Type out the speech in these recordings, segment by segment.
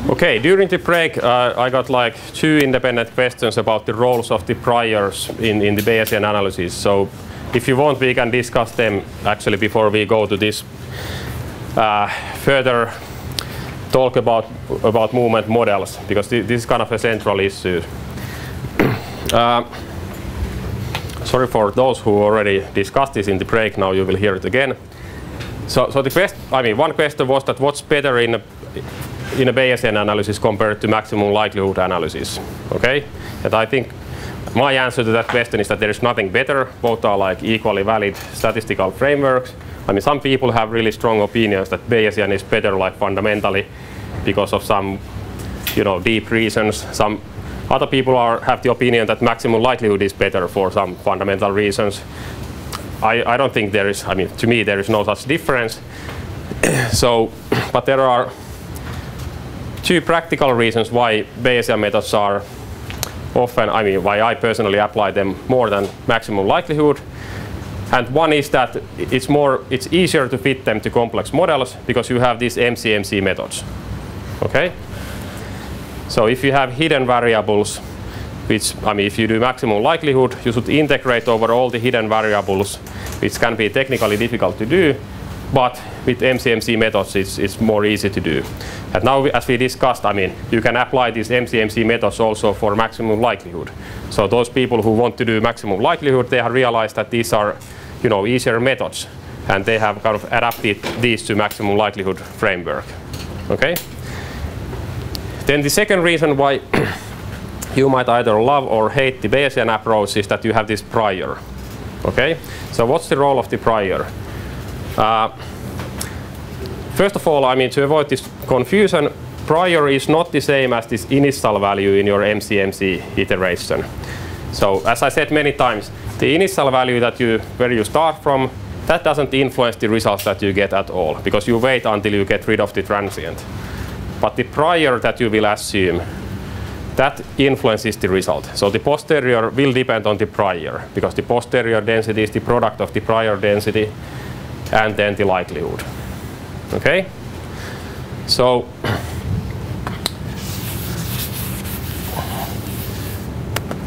Okay, during the break, I got like 2 independent questions about the roles of the priors in the Bayesian analysis. So if you want, we can discuss them actually before we go to this further talk about movement models, because this is kind of a central issue. Sorry for those who already discussed this in the break. Now you will hear it again. So the one question was that what's better in a Bayesian analysis compared to maximum likelihood analysis. Okay, and I think my answer to that question is that there is nothing better. Both are like equally valid statistical frameworks. I mean, some people have really strong opinions that Bayesian is better, like fundamentally, because of some, deep reasons. Some other people have the opinion that maximum likelihood is better for some fundamental reasons. I don't think there is. I mean, to me, there is no such difference. So, but there are 2 practical reasons why Bayesian methods are often, why I personally apply them more than maximum likelihood. And one is that it's easier to fit them to complex models because you have these MCMC methods. Okay? So if you have hidden variables, which, if you do maximum likelihood, you should integrate over all the hidden variables, which can be technically difficult to do. But with MCMC methods, it's more easy to do. And now, as we discussed, you can apply these MCMC methods also for maximum likelihood. So those people who want to do maximum likelihood, they have realized that these are, easier methods, and they have kind of adapted these to maximum likelihood framework. Okay. Then the second reason why you might either love or hate the Bayesian approach is that you have this prior. Okay. So what's the role of the prior? First of all, to avoid this confusion, prior is not the same as this initial value in your MCMC iteration. So as I said many times, the initial value where you start from, that doesn't influence the results that you get at all, because you wait until you get rid of the transient. But the prior that you will assume, that influences the result. So the posterior will depend on the prior, because the posterior density is the product of the prior density and then the likelihood. Okay? So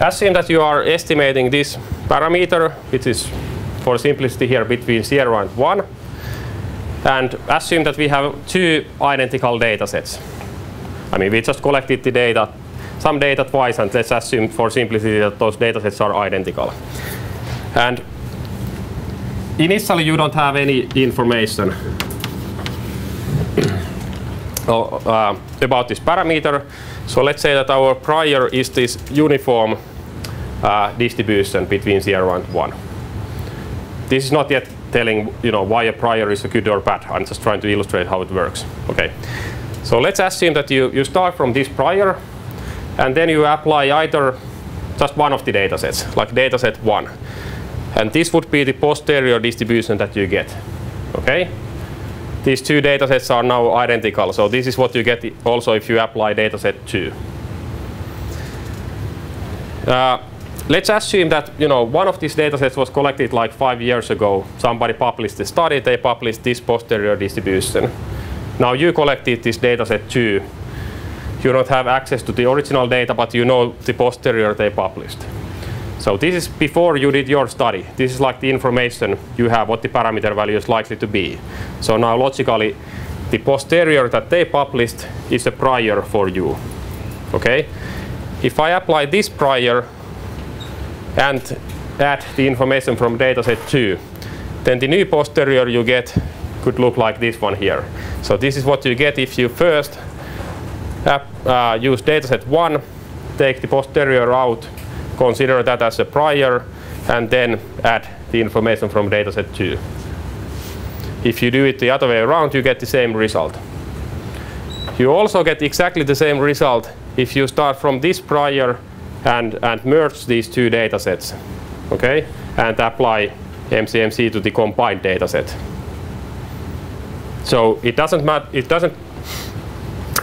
assume that you are estimating this parameter, which is for simplicity here between 0 and 1, and assume that we have 2 identical data sets. We just collected the data, some data twice, and let's assume for simplicity that those data sets are identical. And initially, you don't have any information about this parameter. So let's say that our prior is this uniform distribution between 0 and 1. This is not yet telling why a prior is a good or bad. I'm just trying to illustrate how it works. Okay. So let's assume that you start from this prior, and then you apply either just one of the data sets, like data set 1. And this would be the posterior distribution that you get. Okay? These 2 data sets are now identical, so this is what you get also if you apply data set 2. Let's assume that one of these data sets was collected like 5 years ago. Somebody published the study, they published this posterior distribution. Now you collected this data set 2. You don't have access to the original data, but you know the posterior they published. So this is before you did your study. This is like the information you have, what the parameter value is likely to be. So now logically, the posterior that they published is a prior for you. Okay? If I apply this prior and add the information from dataset 2, then the new posterior you get could look like this one here. So this is what you get if you first use dataset 1, take the posterior out, consider that as a prior, and then add the information from dataset 2. If you do it the other way around, you get the same result. You also get exactly the same result if you start from this prior and merge these two data sets, okay, and apply MCMC to the combined data set. So it doesn't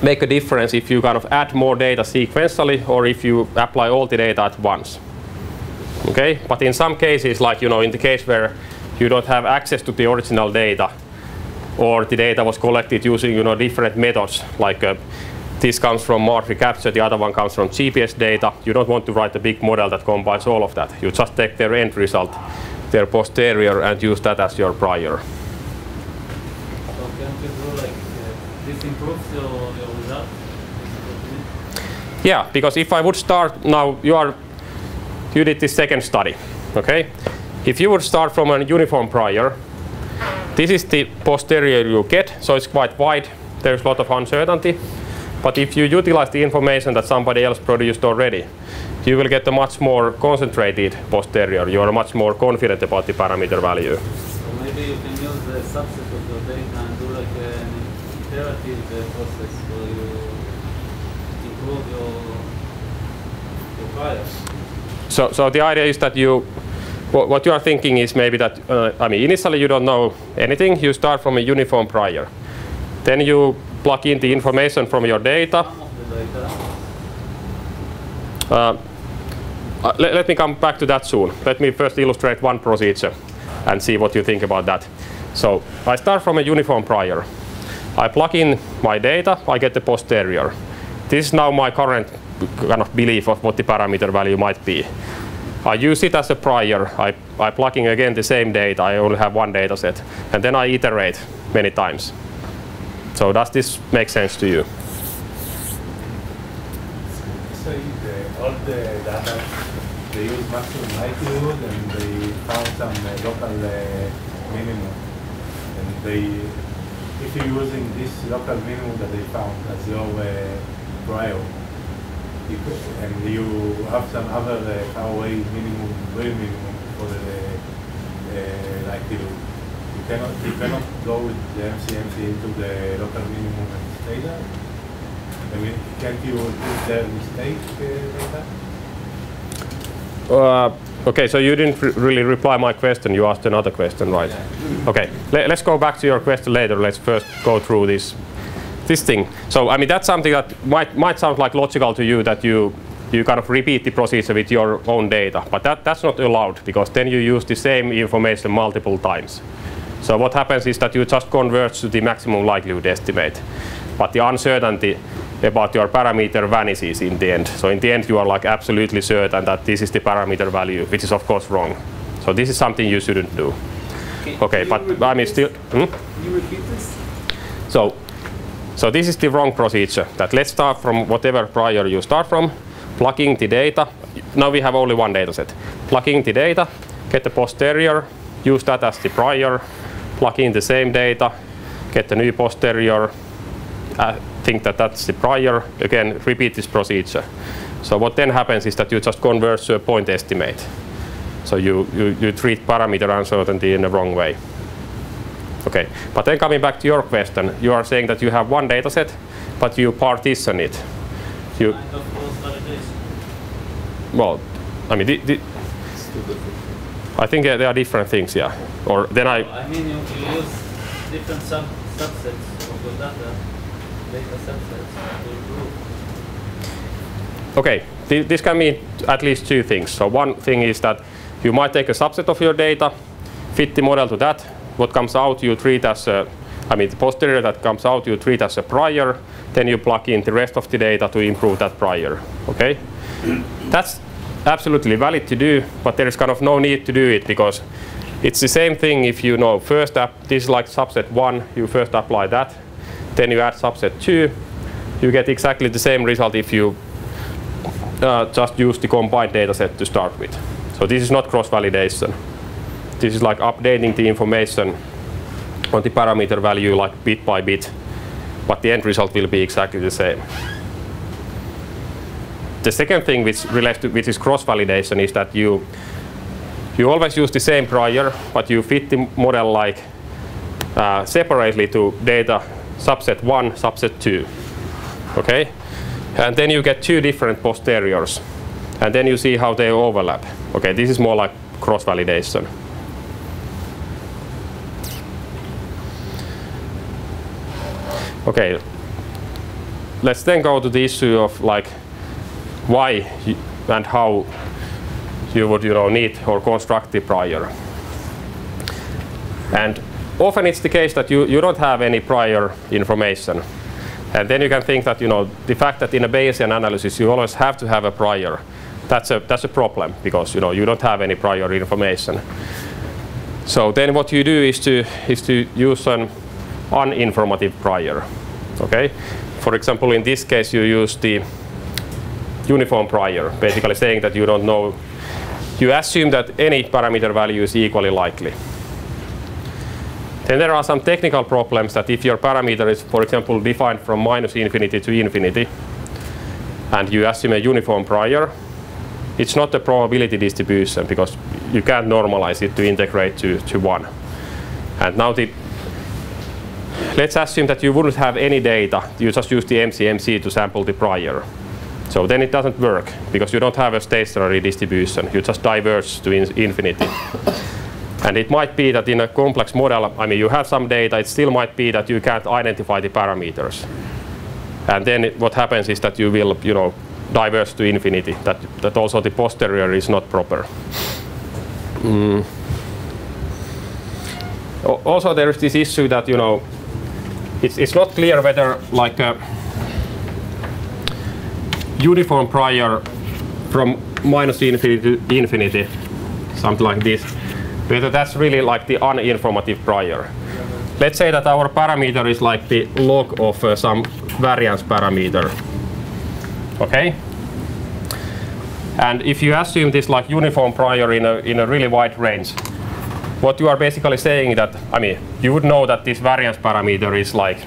make a difference if you kind of add more data sequentially or if you apply all the data at once. Okay, but in some cases, like in the case where you don't have access to the original data, or the data was collected using different methods, like this comes from mark recapture, the other one comes from GPS data. You don't want to write a big model that combines all of that. You just take their end result, their posterior, and use that as your prior. So can you do like this improves your result? Yeah, because if I would start now, you did this second study, okay? If you would start from a uniform prior, this is the posterior you get, so it's quite wide. There's a lot of uncertainty. But if you utilize the information that somebody else produced already, you will get a much more concentrated posterior. You are much more confident about the parameter value. So maybe you can use the subset of your data and do like an iterative process where you improve your priors. So the idea is that what you are thinking is maybe that, initially you don't know anything. You start from a uniform prior. Then you plug in the information from your data. Let me come back to that soon. Let me first illustrate one procedure and see what you think about that. So I start from a uniform prior. I plug in my data, I get the posterior. This is now my current kind of belief of what the parameter value might be. I use it as a prior. I plug in again the same data. I only have one data set. And then I iterate many times. So does this make sense to you? So all the data, they use maximum likelihood and they found some local minimum. And if you're using this local minimum that they found as your prior, and you have some other far away minimum, real minimum for the likelihood. You cannot go with the MCMC into the local minimum and stay there. I mean, can't you put their mistake data? Okay, so you didn't really reply my question. You asked another question, right? Yeah. Okay, let's go back to your question later. Let's first go through this thing. So that's something that might sound like logical to you, that you kind of repeat the procedure with your own data, but that's not allowed, because then you use the same information multiple times. So what happens is that you just converge to the maximum likelihood estimate, but the uncertainty about your parameter vanishes in the end. So in the end you are like absolutely certain that this is the parameter value, which is of course wrong. So this is something you shouldn't do. Okay, but still. Can you repeat this? So this is the wrong procedure. That let's start from whatever prior you start from, plugging the data. Now we have only one data set. Plugging the data, get the posterior, use that as the prior, plug in the same data, get the new posterior, think that that's the prior, again repeat this procedure. So what then happens is that you just converge to a point estimate. So you treat parameter uncertainty in the wrong way. Okay, but then coming back to your question, you are saying that you have one data set, but you partition it. Kind of cross-validation. Well, I think there are different things, yeah. Or then you use different subsets of your data subsets to improve. Okay, this can mean at least two things. So one thing is that you might take a subset of your data, fit the model to that. What comes out you treat as the posterior that comes out you treat as a prior, then you plug in the rest of the data to improve that prior. Okay? That's absolutely valid to do, but there is kind of no need to do it, because it's the same thing if you know this is like subset 1, you first apply that, then you add subset 2, you get exactly the same result if you just use the combined data set to start with. So this is not cross-validation. This is like updating the information on the parameter value like bit by bit, but the end result will be exactly the same. The second thing which is cross-validation is that you always use the same prior, but you fit the model like separately to data subset 1, subset 2. Okay? And then you get two different posteriors. And then you see how they overlap. Okay, this is more like cross-validation. Okay, let's then go to the issue of like why and how you would need or construct the prior. And often it's the case that you don't have any prior information. And then you can think that the fact that in a Bayesian analysis you always have to have a prior, that's a problem, because you don't have any prior information. So then what you do is to use an uninformative prior. Okay? For example, in this case you use the uniform prior, basically saying that you don't know, you assume that any parameter value is equally likely. Then there are some technical problems that if your parameter is, for example, defined from -infinity to infinity, and you assume a uniform prior, it's not a probability distribution, because you can't normalize it to integrate to 1. And now let's assume that you wouldn't have any data, you just use the MC to sample the prior. So then it doesn't work, because you don't have a stationary distribution, you just diverge to infinity. And it might be that in a complex model, you have some data, it still might be that you can't identify the parameters. And then what happens is that you will, diverge to infinity, that also the posterior is not proper. Also there is this issue that, it's not clear whether like a uniform prior from -infinity to infinity, something like this, whether that's really like the uninformative prior. Let's say that our parameter is like the log of some variance parameter. Okay? And if you assume this like uniform prior in a really wide range, what you are basically saying that, you would know that this variance parameter is like,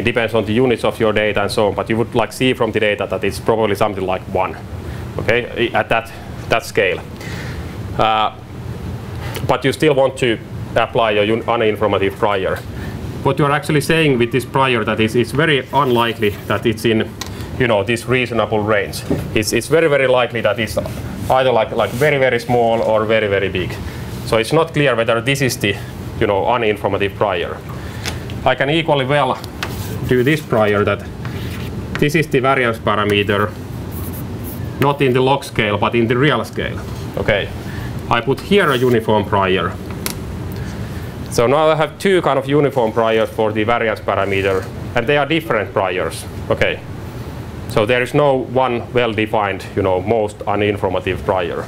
depends on the units of your data and so on, but you would like see from the data that it's probably something like 1. Okay? At that scale. But you still want to apply a uninformative prior. What you are actually saying with this prior that it's very unlikely that it's in this reasonable range. It's very, very likely that it's either like very, very small or very, very big. So it's not clear whether this is the uninformative prior. I can equally well do this prior that this is the variance parameter, not in the log scale but in the real scale. Okay. I put here a uniform prior. So now I have two kind of uniform priors for the variance parameter, and they are different priors. Okay. So there is no one well-defined, most uninformative prior.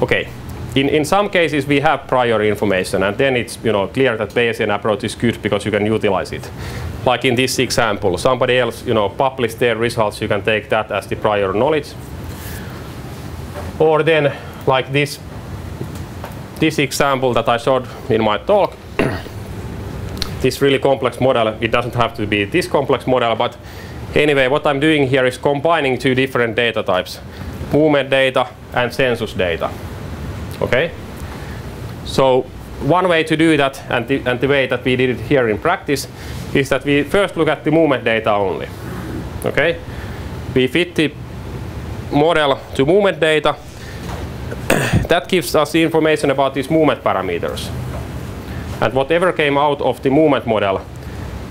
Okay. In some cases we have prior information, and then it's clear that Bayesian approach is good because you can utilize it. Like in this example, somebody else published their results, you can take that as the prior knowledge. Or then like this example that I showed in my talk, this really complex model, it doesn't have to be this complex model, but anyway, what I'm doing here is combining two different data types, movement data and census data. Okay? So one way to do that, and the way that we did it here in practice, is that we first look at the movement data only. Okay? We fit the model to movement data. That gives us the information about these movement parameters. And whatever came out of the movement model,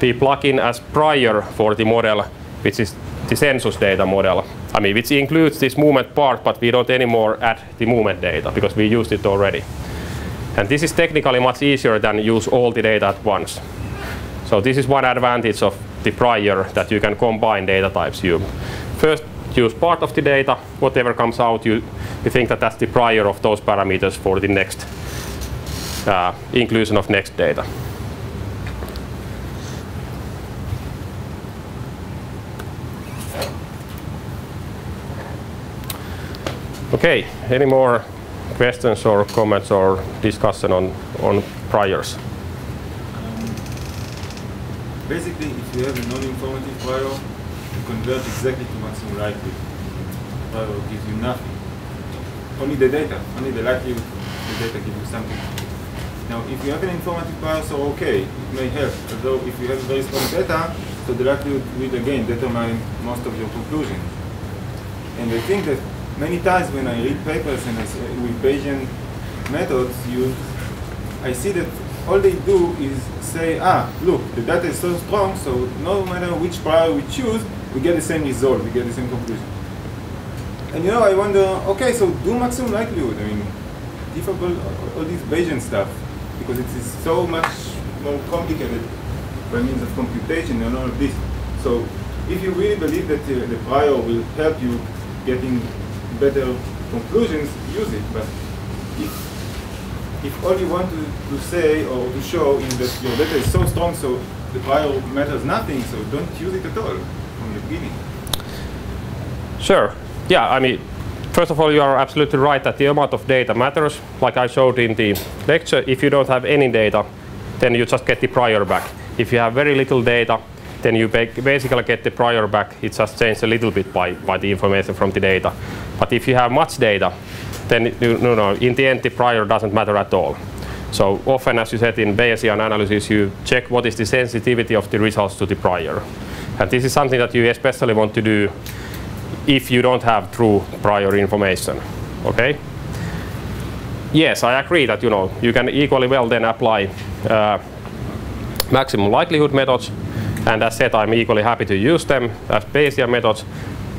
we plug in as prior for the model, which is the census data model. Which includes this movement part, but we don't anymore add the movement data because we used it already. And this is technically much easier than use all the data at once. So this is one advantage of the prior, that you can combine data types. You first use part of the data, whatever comes out, you think that that's the prior of those parameters for the next inclusion of next data. Okay, any more questions or comments or discussion on priors? Basically, if you have a non-informative prior, you convert exactly to maximum likelihood. Prior gives you nothing. Only the data, only the likelihood, the data give you something. Now, if you have an informative prior, so okay, it may help. Although if you have very strong data, so the likelihood will again determine most of your conclusions. And I think that many times when I read papers and I see with Bayesian methods used, I see that all they do is say, look, the data is so strong, so no matter which prior we choose, we get the same result, we get the same conclusion. And I wonder, okay, so do maximum likelihood. I mean, difficult, all this Bayesian stuff, because it is so much more complicated by means of computation and all of this. So if you really believe that the prior will help you getting better conclusions, use it. But if all you want to say or to show is that your data is so strong, so the prior matters nothing, so don't use it at all from the beginning. Sure. Yeah, I mean, first of all, you are absolutely right that the amount of data matters. Like I showed in the lecture, if you don't have any data, then you just get the prior back. If you have very little data, then you basically get the prior back. It just changed a little bit by the information from the data. But if you have much data, then in the end the prior doesn't matter at all. So often, as you said in Bayesian analysis, you check what is the sensitivity of the results to the prior. And this is something that you especially want to do if you don't have true prior information. Okay? Yes, I agree that you can equally well then apply maximum likelihood methods, and as said, I'm equally happy to use them as Bayesian methods.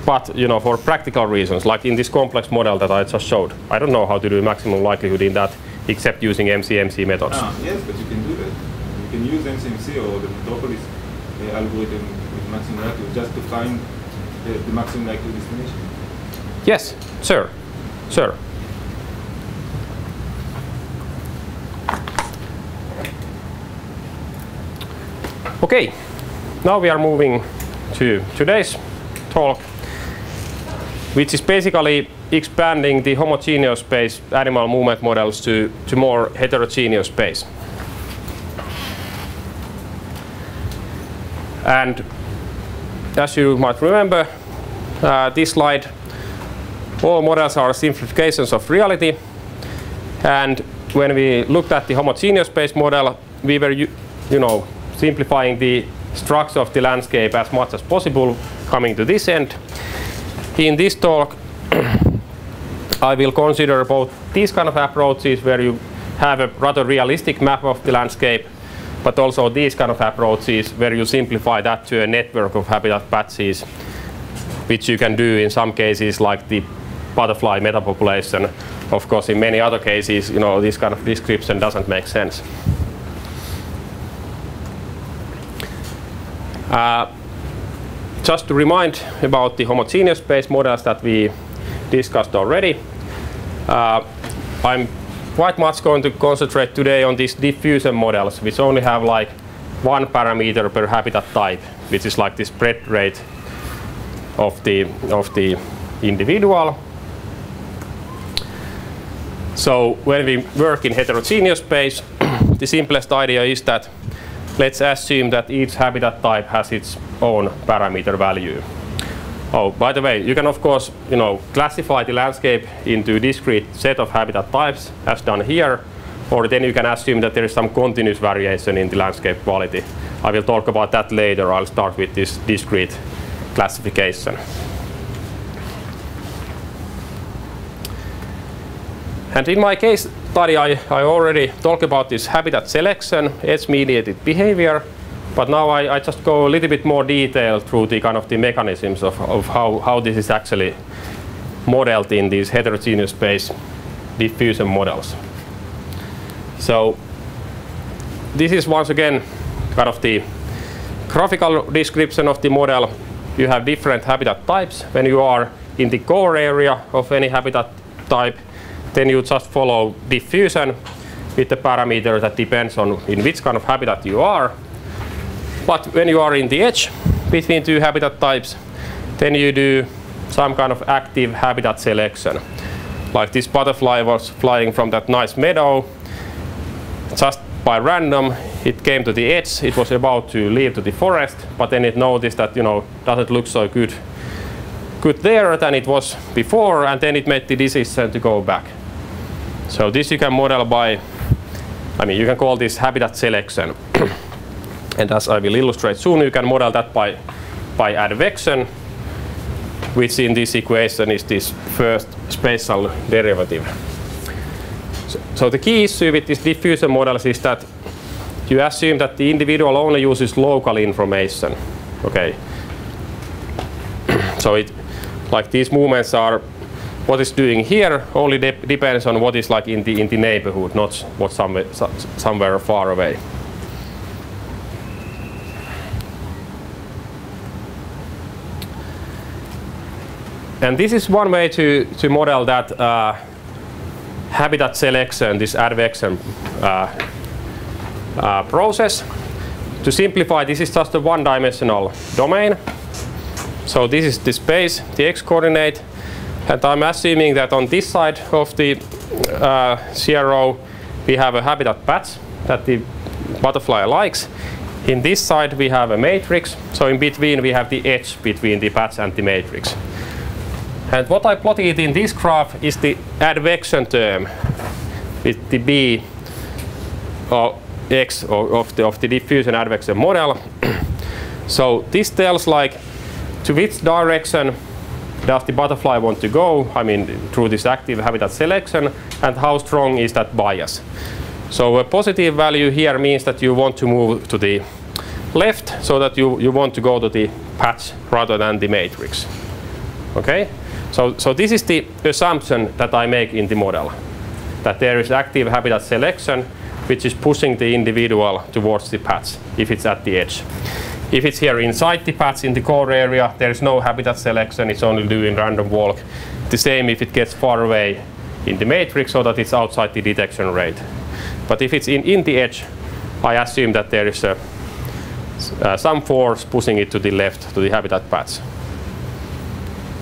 But for practical reasons, like in this complex model that I just showed, I don't know how to do maximum likelihood in that except using MCMC methods. Yes, but you can do that. You can use MCMC or the Metropolis algorithm with maximum likelihood just to find the maximum likelihood destination. Yes, sure. Okay, now we are moving to today's talk, which is basically expanding the homogeneous space animal movement models to more heterogeneous space. And as you might remember, this slide, all models are simplifications of reality. And when we looked at the homogeneous space model, we were simplifying the structure of the landscape as much as possible, coming to this end. In this talk, I will consider both these kind of approaches where you have a rather realistic map of the landscape, but also these kind of approaches where you simplify that to a network of habitat patches, which you can do in some cases like the butterfly metapopulation. Of course, in many other cases, this kind of description doesn't make sense. Just to remind about the homogeneous space models that we discussed already, I'm quite much going to concentrate today on these diffusion models, which only have like one parameter per habitat type, which is like the spread rate of the individual. So when we work in heterogeneous space, the simplest idea is that let's assume that each habitat type has its own parameter value. Oh, by the way, you can of course, classify the landscape into discrete set of habitat types as done here, or then you can assume that there is some continuous variation in the landscape quality. I will talk about that later. I'll start with this discrete classification. And in my case study, I already talked about this habitat selection, edge-mediated behavior, but now I just go a little bit more detail through the kind of the mechanisms of how this is actually modeled in these heterogeneous space diffusion models. So this is once again kind of the graphical description of the model. You have different habitat types. When you are in the core area of any habitat type, then you just follow diffusion with the parameter that depends on in which kind of habitat you are. But when you are in the edge between two habitat types, then you do some kind of active habitat selection. Like this butterfly was flying from that nice meadow. Just by random, it came to the edge. It was about to leave to the forest, but then it noticed that doesn't look so good there than it was before, and then it made the decision to go back. So this you can model by, you can call this habitat selection. And as I will illustrate soon, you can model that by advection, which in this equation is this first spatial derivative. So the key issue with this diffusion models is that you assume that the individual only uses local information. Okay. So like these movements are, what it's doing here only depends on what is like in the neighborhood, not what's somewhere far away. And this is one way to model that habitat selection, this advection process. To simplify, this is just a one-dimensional domain. So this is the space, the x-coordinate, and I'm assuming that on this side of the CRO we have a habitat patch that the butterfly likes. In this side we have a matrix, so in between we have the edge between the patch and the matrix. And what I plotted in this graph is the advection term with the b or x of the diffusion advection model. So this tells like to which direction does the butterfly want to go, through this active habitat selection, and how strong is that bias. So a positive value here means that you want to move to the left, so that you want to go to the patch rather than the matrix. Okay? So this is the assumption that I make in the model, that there is active habitat selection which is pushing the individual towards the patch if it's at the edge. If it's here inside the patch in the core area, there is no habitat selection, it's only doing random walk. The same if it gets far away in the matrix, so that it's outside the detection rate. But if it's in the edge, I assume that there is some force pushing it to the left, to the habitat patch.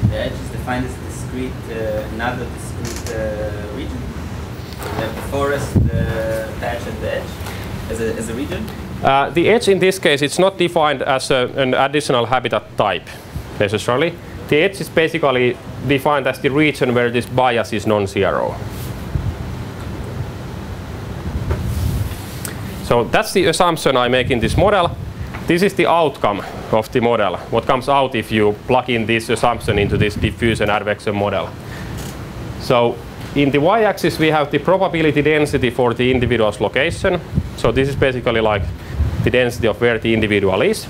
The edge is defined as discrete, another discrete region. The forest, the patch, and the edge as a region. The edge in this case, it's not defined as an additional habitat type necessarily. The edge is basically defined as the region where this bias is non-zero. So that's the assumption I make in this model. This is the outcome of the model. What comes out if you plug in this assumption into this diffusion advection model. So in the y-axis we have the probability density for the individual's location. So this is basically like the density of where the individual is.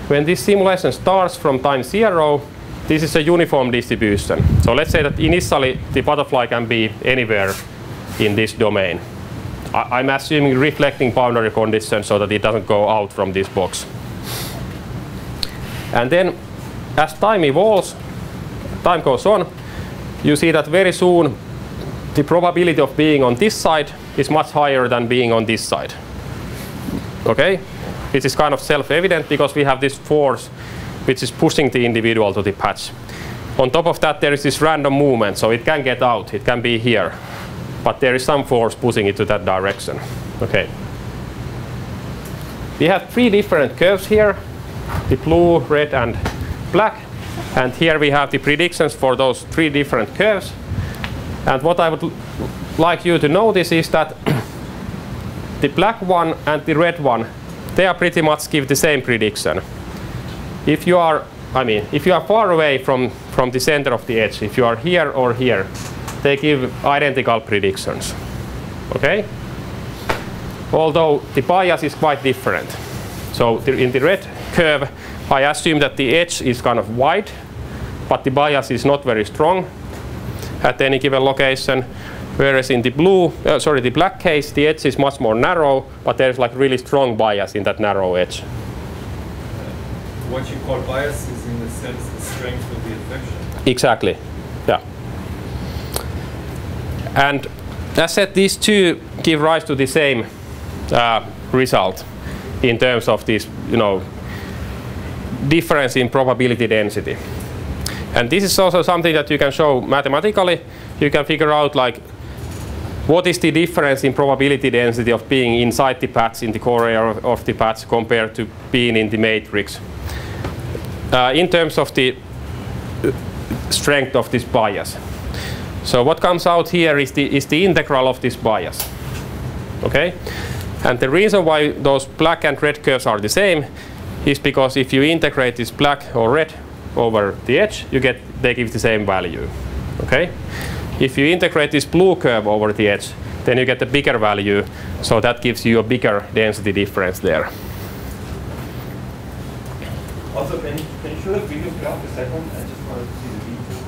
When this simulation starts from time 0, this is a uniform distribution. So let's say that initially the butterfly can be anywhere in this domain. I'm assuming reflecting boundary conditions so that it doesn't go out from this box. And then as time evolves, time goes on, you see that very soon the probability of being on this side is much higher than being on this side. Okay? This is kind of self-evident because we have this force which is pushing the individual to the patch. On top of that there is this random movement, so it can get out, it can be here. But there is some force pushing it to that direction. Okay. We have three different curves here, the blue, red, and black. And here we have the predictions for those three different curves. And what I would like you to notice is that the black one and the red one, they are pretty much give the same prediction. If you are, if you are far away from the center of the edge, if you are here or here, they give identical predictions. Okay? Although the bias is quite different. So in the red curve, I assume that the edge is kind of wide, but the bias is not very strong at any given location. Whereas in the the black case, the edge is much more narrow, but there's like really strong bias in that narrow edge. What you call bias is in the sense the strength of the advection. Exactly. Yeah. And as said, these two give rise to the same result in terms of this, difference in probability density. And this is also something that you can show mathematically. You can figure out like what is the difference in probability density of being inside the patch, in the core area of the patch, compared to being in the matrix in terms of the strength of this bias. So what comes out here is the integral of this bias. Okay? And the reason why those black and red curves are the same is because if you integrate this black or red over the edge, they give the same value. Okay? If you integrate this blue curve over the edge, then you get a bigger value, so that gives you a bigger density difference there. Also, can you show the previous graph a second? I just wanted to see the detail.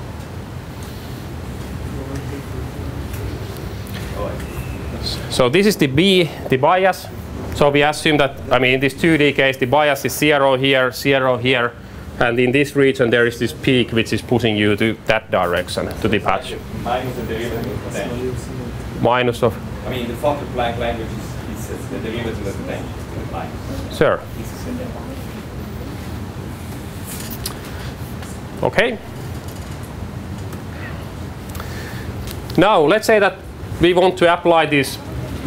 Oh, I see. So this is the B, the bias. So we assume that, I mean, in this 2D case, the bias is 0 here, 0 here, and in this region there is this peak which is pushing you to that direction, to the patch. Minus the derivative of potential. Minus of? I mean, the Fokker Planck language is the derivative of potential to the minus. Sure. Okay. Now let's say that we want to apply this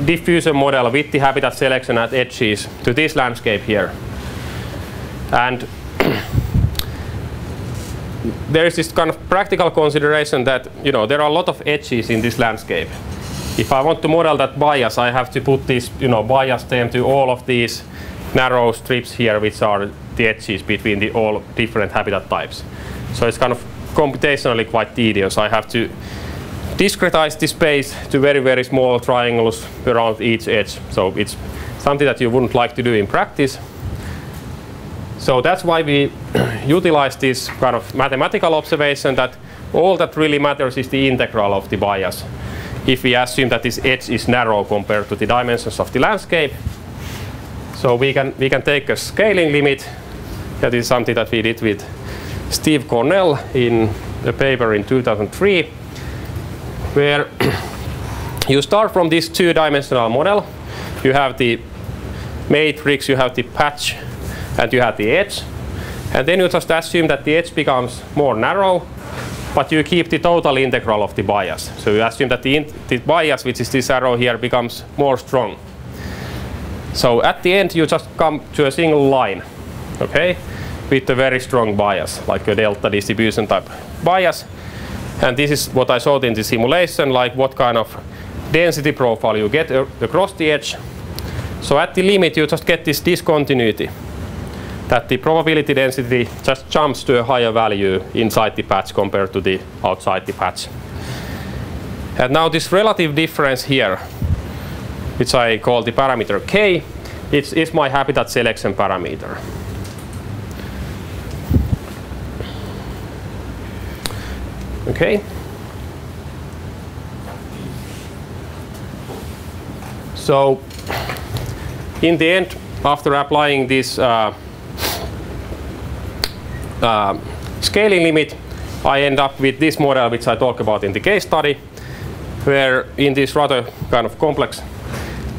diffusion model with the habitat selection at edges to this landscape here. And there is this kind of practical consideration that, you know, there are a lot of edges in this landscape. If I want to model that bias, I have to put this, you know, bias term to all of these narrow strips here, which are the edges between the all different habitat types. So it's kind of computationally quite tedious. I have to discretize the space to very, very small triangles around each edge. So it's something that you wouldn't like to do in practice. So that's why we utilize this kind of mathematical observation that all that really matters is the integral of the bias. If we assume that this edge is narrow compared to the dimensions of the landscape, so we can take a scaling limit. That is something that we did with Steve Cornell in a paper in 2003, where you start from this two-dimensional model. You have the matrix, you have the patch, and you have the edge. And then you just assume that the edge becomes more narrow, but you keep the total integral of the bias. So you assume that the bias, which is this arrow here, becomes more strong. So at the end, you just come to a single line, okay, with a very strong bias, like a delta distribution type bias. And this is what I showed in the simulation, like what kind of density profile you get across the edge. So at the limit, you just get this discontinuity, that the probability density just jumps to a higher value inside the patch compared to the outside the patch. And now this relative difference here, which I call the parameter K, is my habitat selection parameter. Okay. So in the end, after applying this scaling limit, I end up with this model which I talk about in the case study, where in this rather kind of complex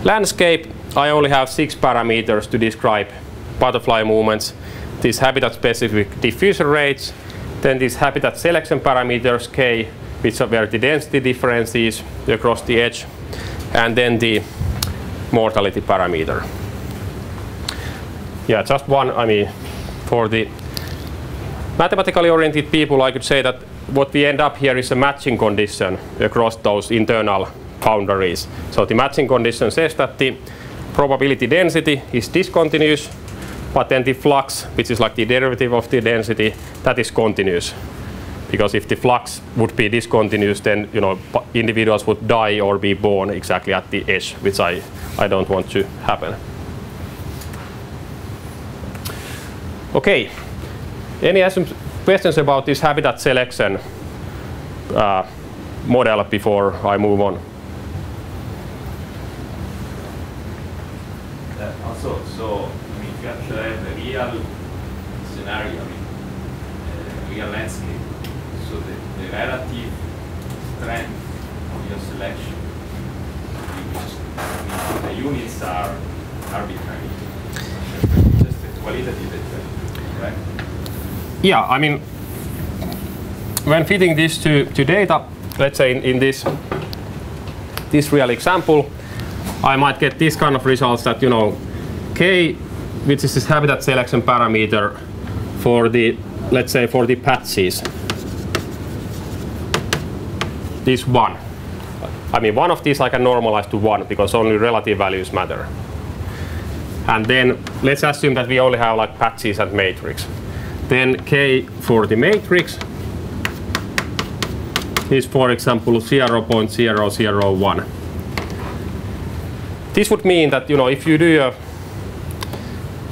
landscape, I only have 6 parameters to describe butterfly movements, these habitat-specific diffusion rates, then these habitat selection parameters K, which are where the density difference is across the edge, and then the mortality parameter. Yeah, just one, I mean, for the mathematically oriented people, I could say that what we end up here is a matching condition across those internal boundaries. So the matching condition says that the probability density is discontinuous, but then the flux, which is like the derivative of the density, that is continuous. Because if the flux would be discontinuous, then, you know, individuals would die or be born exactly at the edge, which I don't want to happen. Okay. Any questions about this habitat selection model before I move on? Also, so I mean, if you actually have a real scenario, I mean, a real landscape, so the relative strength of your selection, I mean, the units are arbitrary, just a qualitative effect, right? Yeah, I mean, when fitting this to data, let's say in this real example, I might get this kind of results that, you know, K, which is this habitat selection parameter for the, let's say, for the patches. is 1. I mean, one of these I can normalize to 1 because only relative values matter. And then let's assume that we only have like patches and matrix. Then k for the matrix is, for example, 0.001. This would mean that, you know, if you do a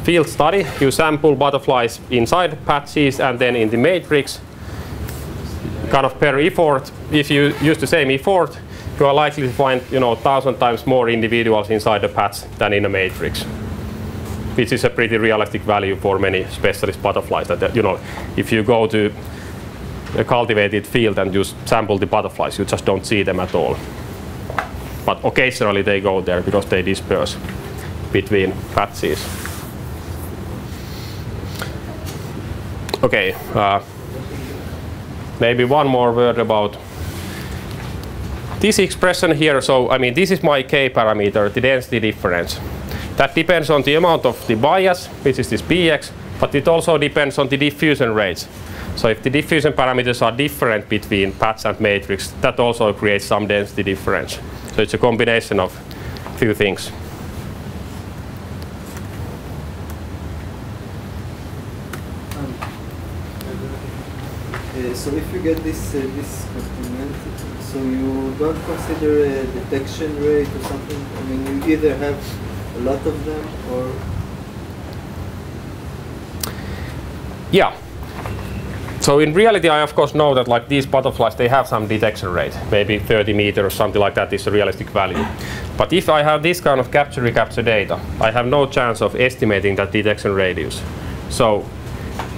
field study, you sample butterflies inside patches and then in the matrix, kind of per effort. If you use the same effort, you are likely to find, you know, 1,000 times more individuals inside the patch than in a matrix, which is a pretty realistic value for many specialist butterflies. That, you know, if you go to a cultivated field and just sample the butterflies, you just don't see them at all. But occasionally they go there because they disperse between patches. Okay, maybe one more word about this expression here. So, I mean, this is my k parameter, the density difference. That depends on the amount of the bias, which is this px, but it also depends on the diffusion rates. So if the diffusion parameters are different between patch and matrix, that also creates some density difference. So it's a combination of few things. So if you get this complement, so you don't consider a detection rate or something? I mean, you either have a lot of them or... Yeah. So in reality, I of course know that like these butterflies, they have some detection rate. Maybe 30 meters or something like that is a realistic value. But if I have this kind of capture-recapture data, I have no chance of estimating that detection radius. So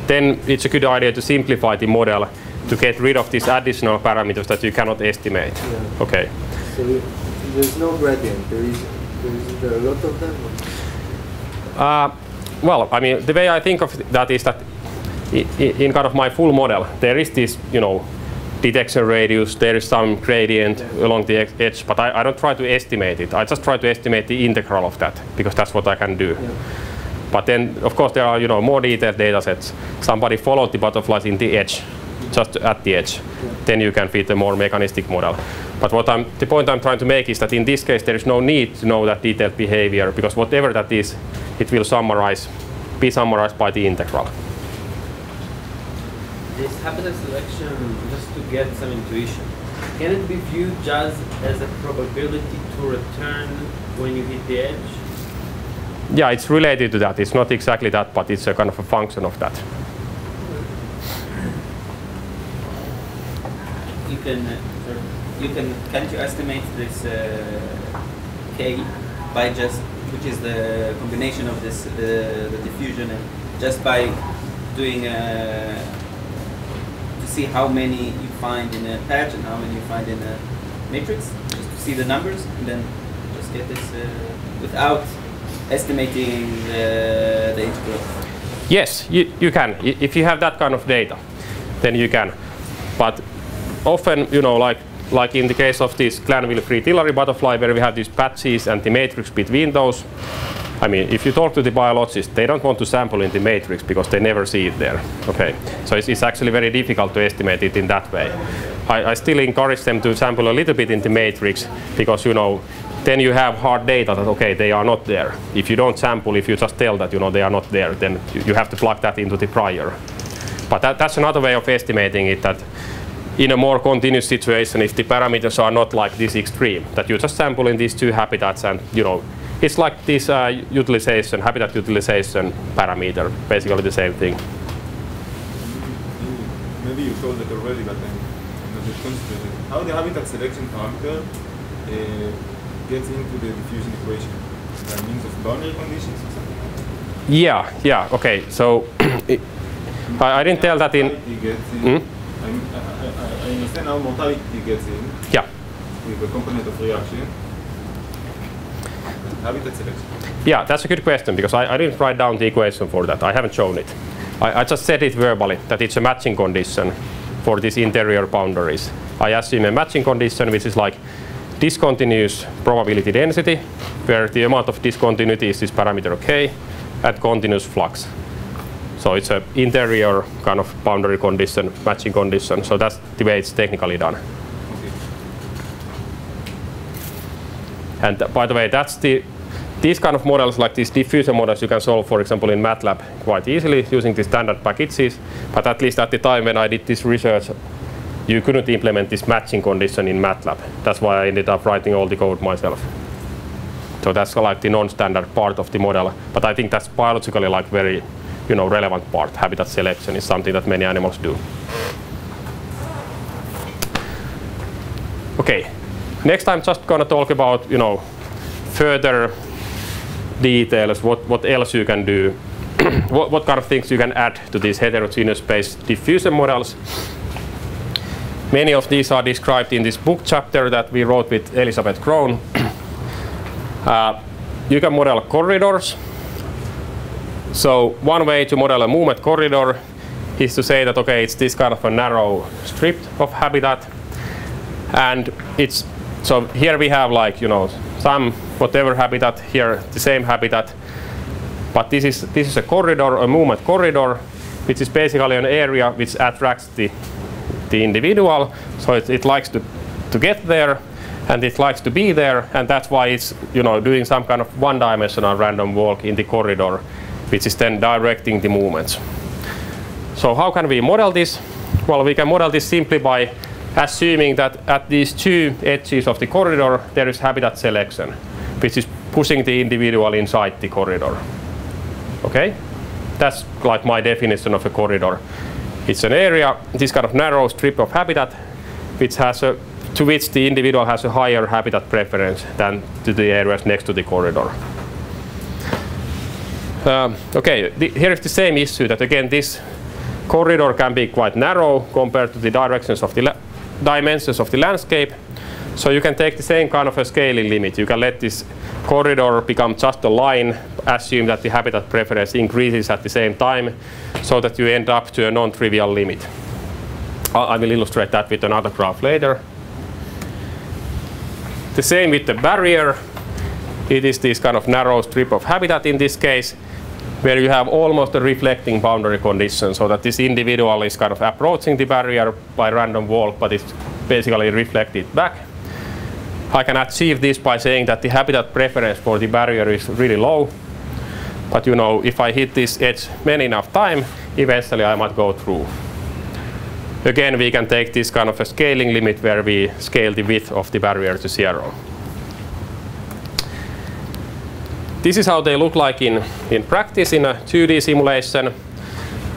then it's a good idea to simplify the model to get rid of these additional parameters that you cannot estimate. Yeah. Okay. So there's no gradient. There is there a lot of them? Well, I mean, the way I think of that is that in kind of my full model, there is this, you know, detection radius, there is some gradient along the edge, but I don't try to estimate it. I just try to estimate the integral of that, because that's what I can do. Yeah. But then, of course, there are, you know, more detailed data sets. Somebody followed the butterflies in the edge, just at the edge. Yeah. Then you can fit a more mechanistic model. But the point I'm trying to make is that in this case, there is no need to know that detailed behavior, because whatever that is, it will be summarized by the integral. This habitat selection, just to get some intuition, can it be viewed just as a probability to return when you hit the edge? Yeah, it's related to that. It's not exactly that, but it's a kind of a function of that. Can't you estimate this k by just, which is the combination of this the diffusion, and just by doing to see how many you find in a patch and how many you find in a matrix, just to see the numbers, and then just get this without estimating the integral? Yes, you can. If you have that kind of data, then you can. But often, you know, like in the case of this Glanville fritillary butterfly, where we have these patches and the matrix between those, I mean, if you talk to the biologists, they don't want to sample in the matrix because they never see it there. Okay, so it's actually very difficult to estimate it in that way. I still encourage them to sample a little bit in the matrix, because, you know, then you have hard data that, okay, they are not there. If you don't sample, if you just tell that, you know, they are not there, then you have to plug that into the prior. But that's another way of estimating it, that in a more continuous situation, if the parameters are not like this extreme, that you just sample in these two habitats, and, you know, it's like this habitat utilization parameter, basically the same thing. Maybe you told it already, but I'm not yet concentrated. How the habitat selection parameter gets into the diffusion equation? By means of boundary conditions or something? Yeah, okay. So I didn't tell that in. I understand how mortality gets in. Yeah. With the component of reaction. Habitat selection. Yeah, that's a good question, because I didn't write down the equation for that. I haven't shown it. I just said it verbally, that it's a matching condition for these interior boundaries. I assume a matching condition which is like discontinuous probability density, where the amount of discontinuity is this parameter k, and continuous flux. So it's an interior kind of boundary condition, matching condition. So that's the way it's technically done. Okay. And by the way, these kind of models, like these diffusion models, you can solve, for example, in MATLAB quite easily using the standard packages. But at least at the time when I did this research, you couldn't implement this matching condition in MATLAB. That's why I ended up writing all the code myself. So that's like the non-standard part of the model. But I think that's biologically like very, relevant part. Habitat selection is something that many animals do. Okay, next I'm just gonna talk about, further details, what else you can do, what kind of things you can add to these heterogeneous space diffusion models. Many of these are described in this book chapter that we wrote with Elizabeth Krohn. You can model corridors. So one way to model a movement corridor is to say that, okay, it's this kind of a narrow strip of habitat. And so here we have like, some whatever habitat, here the same habitat. But this is a corridor, a movement corridor, which is basically an area which attracts the individual. So it likes to get there, and it likes to be there, and that's why it's doing some kind of one-dimensional random walk in the corridor, which is then directing the movements. So how can we model this? Well, we can model this simply by assuming that at these two edges of the corridor there is habitat selection, which is pushing the individual inside the corridor. Okay, that's like my definition of a corridor. It's an area, this kind of narrow strip of habitat, which has to which the individual has a higher habitat preference than to the areas next to the corridor. Okay, here is the same issue that again this corridor can be quite narrow compared to the dimensions of the landscape. So you can take the same kind of a scaling limit. You can let this corridor become just a line, assume that the habitat preference increases at the same time, so that you end up to a non-trivial limit. I will illustrate that with another graph later. The same with the barrier. It is this kind of narrow strip of habitat in this case, where you have almost a reflecting boundary condition, so that this individual is kind of approaching the barrier by random walk, but it's basically reflected back. I can achieve this by saying that the habitat preference for the barrier is really low. But if I hit this edge many enough time, eventually I might go through. Again, we can take this kind of a scaling limit where we scale the width of the barrier to 0. This is how they look like in practice in a 2D simulation.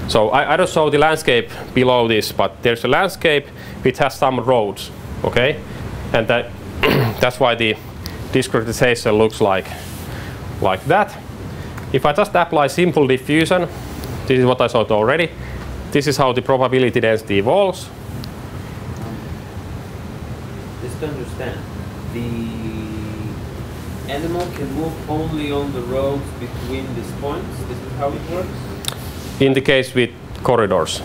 So I don't show the landscape below this, but there's a landscape which has some roads, okay? And that's why the discretization looks like that. If I just apply simple diffusion, this is what I showed already. This is how the probability density evolves. Just to understand, the animal can move only on the roads between these points? This is how it works? In the case with corridors.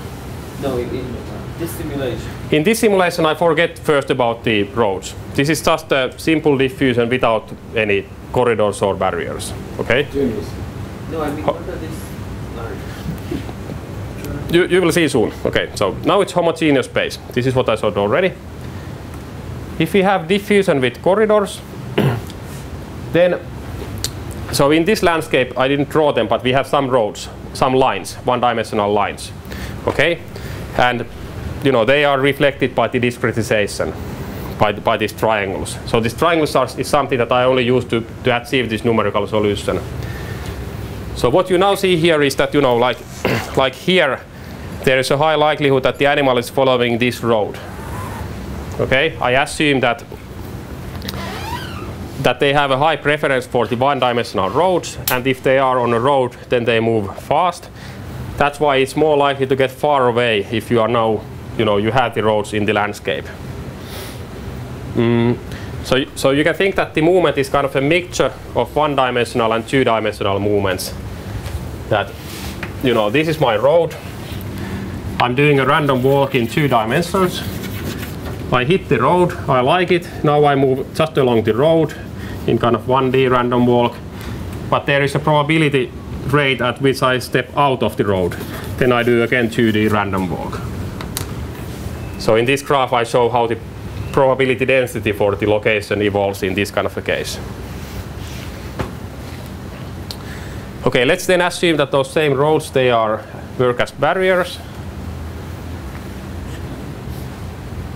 No, in this simulation. In this simulation, I forget first about the roads. This is just a simple diffusion without any corridors or barriers. Okay? No, I mean, what are these lines? You will see soon. Okay, so now it's homogeneous space. This is what I showed already. If we have diffusion with corridors, then, so in this landscape, I didn't draw them, but we have some roads, some lines, one-dimensional lines. Okay? And they are reflected by the discretization, by these triangles. So these triangles is something that I only use to achieve this numerical solution. So what you now see here is that, like here, there is a high likelihood that the animal is following this road. Okay? I assume that they have a high preference for the one-dimensional roads, and if they are on a road, then they move fast. That's why it's more likely to get far away if you are now, you have the roads in the landscape. So you can think that the movement is kind of a mixture of one-dimensional and two-dimensional movements. That, this is my road. I'm doing a random walk in 2 dimensions. I hit the road, I like it. Now I move just along the road in kind of 1D random walk. But there is a probability rate at which I step out of the road. Then I do again 2D random walk. So in this graph I show how the probability density for the location evolves in this kind of a case. Okay, let's then assume that those same roads, they work as barriers.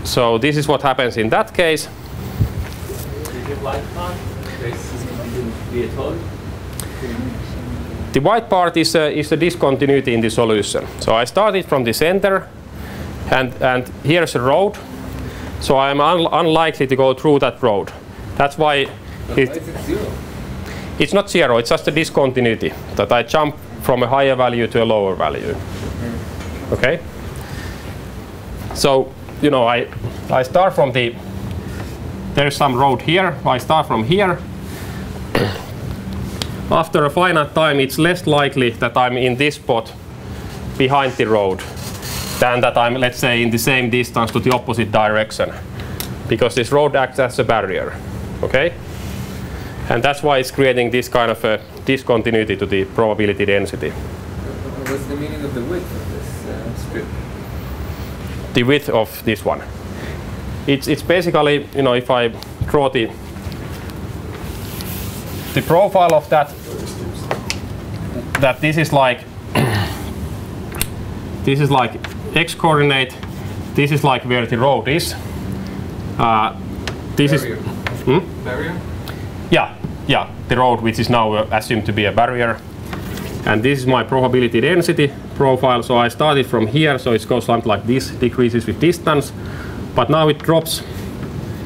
So this is what happens in that case. The white part is the discontinuity in the solution. So I started from the center, and here's a road. So I'm unlikely to go through that road. That's why it's not zero. It's just a discontinuity that I jump from a higher value to a lower value. Okay. So I start from there's some road here. I start from here. After a finite time, it's less likely that I'm in this spot behind the road than that I'm, let's say, in the same distance to the opposite direction, because this road acts as a barrier. Okay? And that's why it's creating this kind of a discontinuity to the probability density. What's the meaning of the width of this strip? The width of this one. It's basically, if I draw the profile of that this is like x coordinate. This is like where the road is. This barrier. is Barrier? Yeah, the road which is now assumed to be a barrier. And this is my probability density profile. So I started from here, so it goes something like this, decreases with distance. But now it drops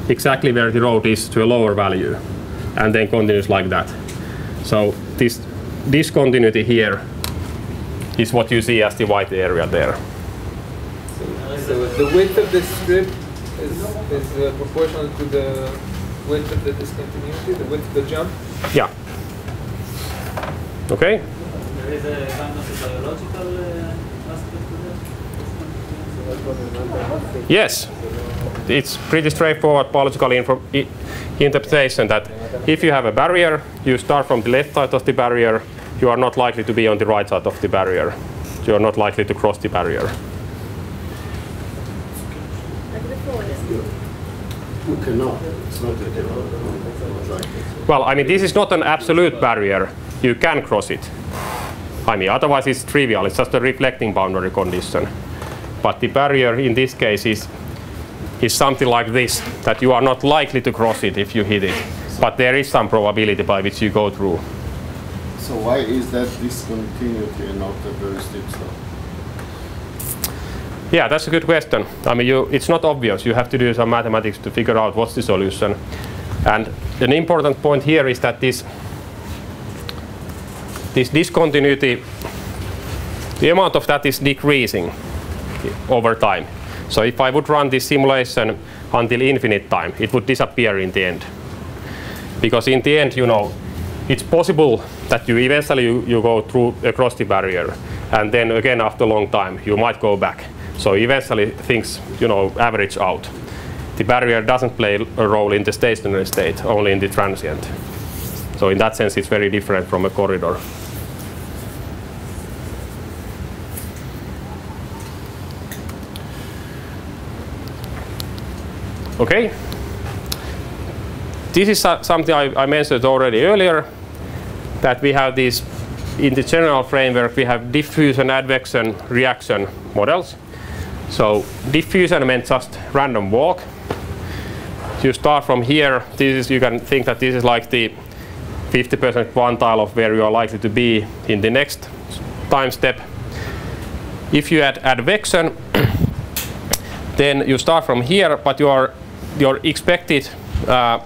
exactly where the road is to a lower value, and then continues like that. So this discontinuity here is what you see as the white area there. So the width of this strip is proportional to the width of the discontinuity, the width of the jump? Yeah. Okay. There is a kind of a biological aspect to that? Yes. It's pretty straightforward biological interpretation that if you have a barrier, you start from the left side of the barrier, you are not likely to be on the right side of the barrier. You are not likely to cross the barrier. You cannot. It's not Well, I mean, this is not an absolute barrier. You can cross it. I mean, otherwise it's trivial. It's just a reflecting boundary condition. But the barrier in this case is something like this, that you are not likely to cross it if you hit it. But there is some probability by which you go through. So why is that discontinuity and not a very steep slope? Yeah, that's a good question. I mean, it's not obvious. You have to do some mathematics to figure out what's the solution. And an important point here is that this discontinuity, the amount of that is decreasing over time. So if I would run this simulation until infinite time, it would disappear in the end. Because in the end, it's possible that you eventually you go across the barrier, and then again after a long time you might go back. So eventually things average out. The barrier doesn't play a role in the stationary state, only in the transient. So in that sense it's very different from a corridor. Okay. This is something I mentioned already earlier, that we have these, in the general framework, we have diffusion, advection, reaction models. So diffusion meant just random walk. You start from here. You can think that this is like the 50% quantile of where you are likely to be in the next time step. If you add advection, then you start from here, but your expected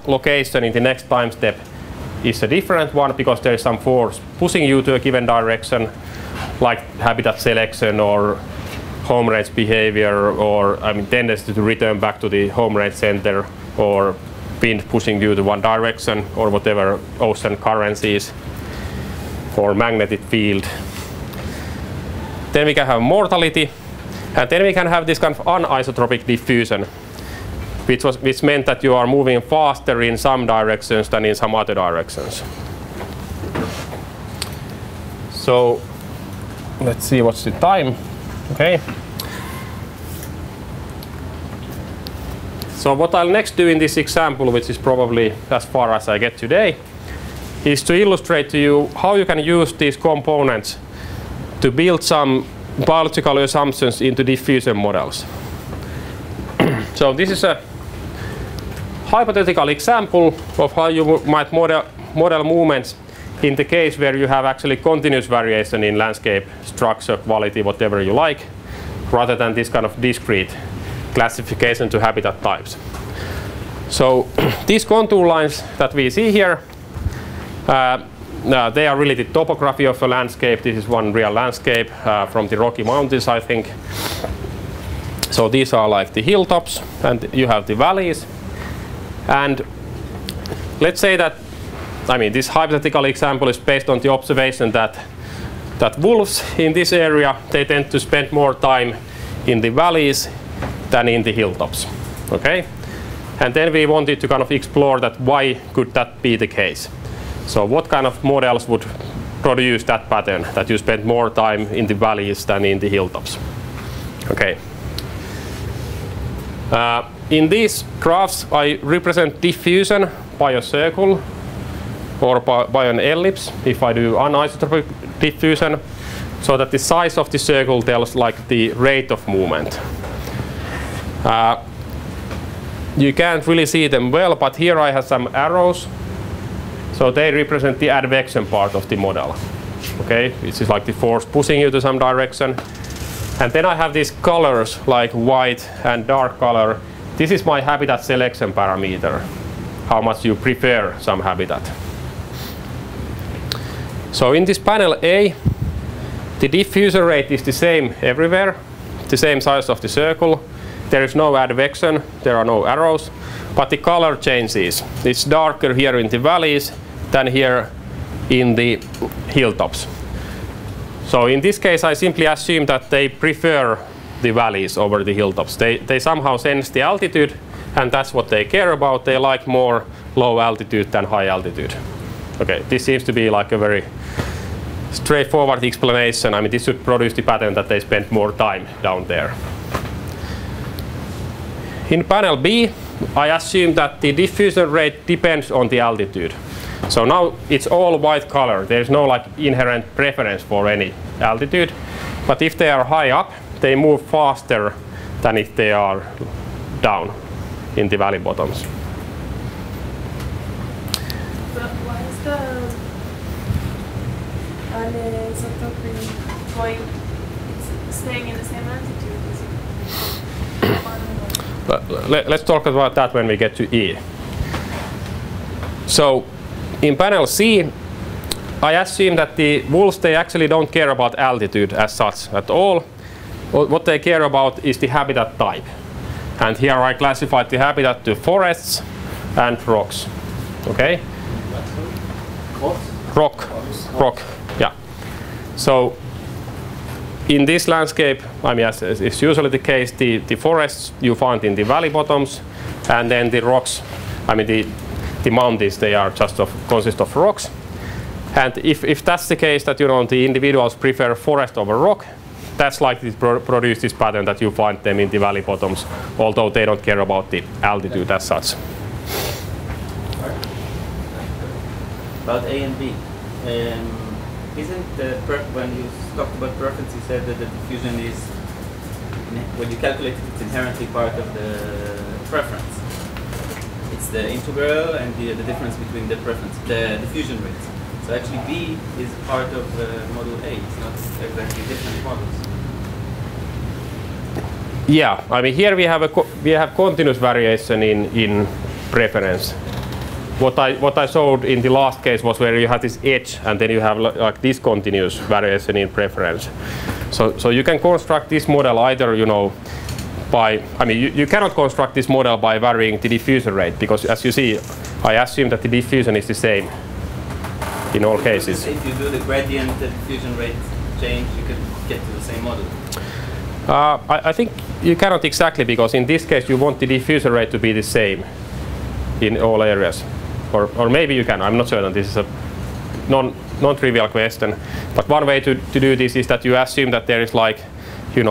location in the next time step is a different one, because there is some force pushing you to a given direction, like habitat selection or home range behavior, or tendency to return back to the home range center, or wind pushing you to one direction, or whatever ocean currents is, or magnetic field. Then we can have mortality, and then we can have this kind of anisotropic diffusion, which meant that you are moving faster in some directions than in some other directions. So let's see what's the time. Okay. So what I'll next do in this example, which is probably as far as I get today, is to illustrate to you how you can use these components to build some biological assumptions into diffusion models. So this is a hypothetical example of how you might model movements in the case where you have actually continuous variation in landscape structure, quality, whatever you like, rather than this kind of discrete classification to habitat types. So these contour lines that we see here, they are really the topography of a landscape. This is one real landscape from the Rocky Mountains, I think. So these are like the hilltops, and you have the valleys. And let's say that, I mean, this hypothetical example is based on the observation that wolves in this area, they tend to spend more time in the valleys than in the hilltops. Okay? And then we wanted to kind of explore that why could that be the case. So what kind of models would produce that pattern, that you spend more time in the valleys than in the hilltops? Okay. In these graphs, I represent diffusion by a circle or by an ellipse if I do anisotropic diffusion, so that the size of the circle tells like the rate of movement. You can't really see them well, but here I have some arrows. So they represent the advection part of the model. Okay, which is like the force pushing you to some direction. And then I have these colors like white and dark color. This is my habitat selection parameter, how much you prefer some habitat. So in this panel A, the diffusion rate is the same everywhere, the same size of the circle. There is no advection, there are no arrows, but the color changes. It's darker here in the valleys than here in the hilltops. So in this case, I simply assume that they prefer the valleys over the hilltops. They somehow sense the altitude, and that's what they care about. They like more low altitude than high altitude. Okay, this seems to be like a very straightforward explanation. I mean, this should produce the pattern that they spend more time down there. In panel B, I assume that the diffusion rate depends on the altitude. So now it's all white color. There's no like inherent preference for any altitude. But if they are high up, they move faster than if they are down in the valley bottoms. But why is the anisotropy going, it's staying in the same altitude? Let's talk about that when we get to E. So in panel C, I assume that the wolves, they actually don't care about altitude as such at all. What they care about is the habitat type. And here I classified the habitat to forests and rocks. Okay? Rock. Yeah. So in this landscape, I mean, as is usually the case, the forests you find in the valley bottoms, and then the rocks, I mean the mountains, they are just consist of rocks. And if that's the case, that the individuals prefer forest over rock, that's likely to produce this pattern that you find them in the valley bottoms, although they don't care about the altitude as such. About A and B, isn't when you talked about preference, you said that the diffusion is, when you calculate it, it's inherently part of the preference. It's the integral and the difference between the preference, the diffusion rates. So actually B is part of model A, it's not exactly different models. Yeah, I mean here we have continuous variation in preference. What I showed in the last case was where you have this edge, and then you have like discontinuous variation in preference. So you can construct this model either by, I mean you cannot construct this model by varying the diffusion rate, because as you see, I assume that the diffusion is the same in all cases. If you do the gradient, the diffusion rate change, you can get to the same model. I think you cannot exactly, because in this case you want the diffusion rate to be the same in all areas. Or maybe you can, I'm not certain, this is a non-trivial question. But one way to do this is that you assume that there is like,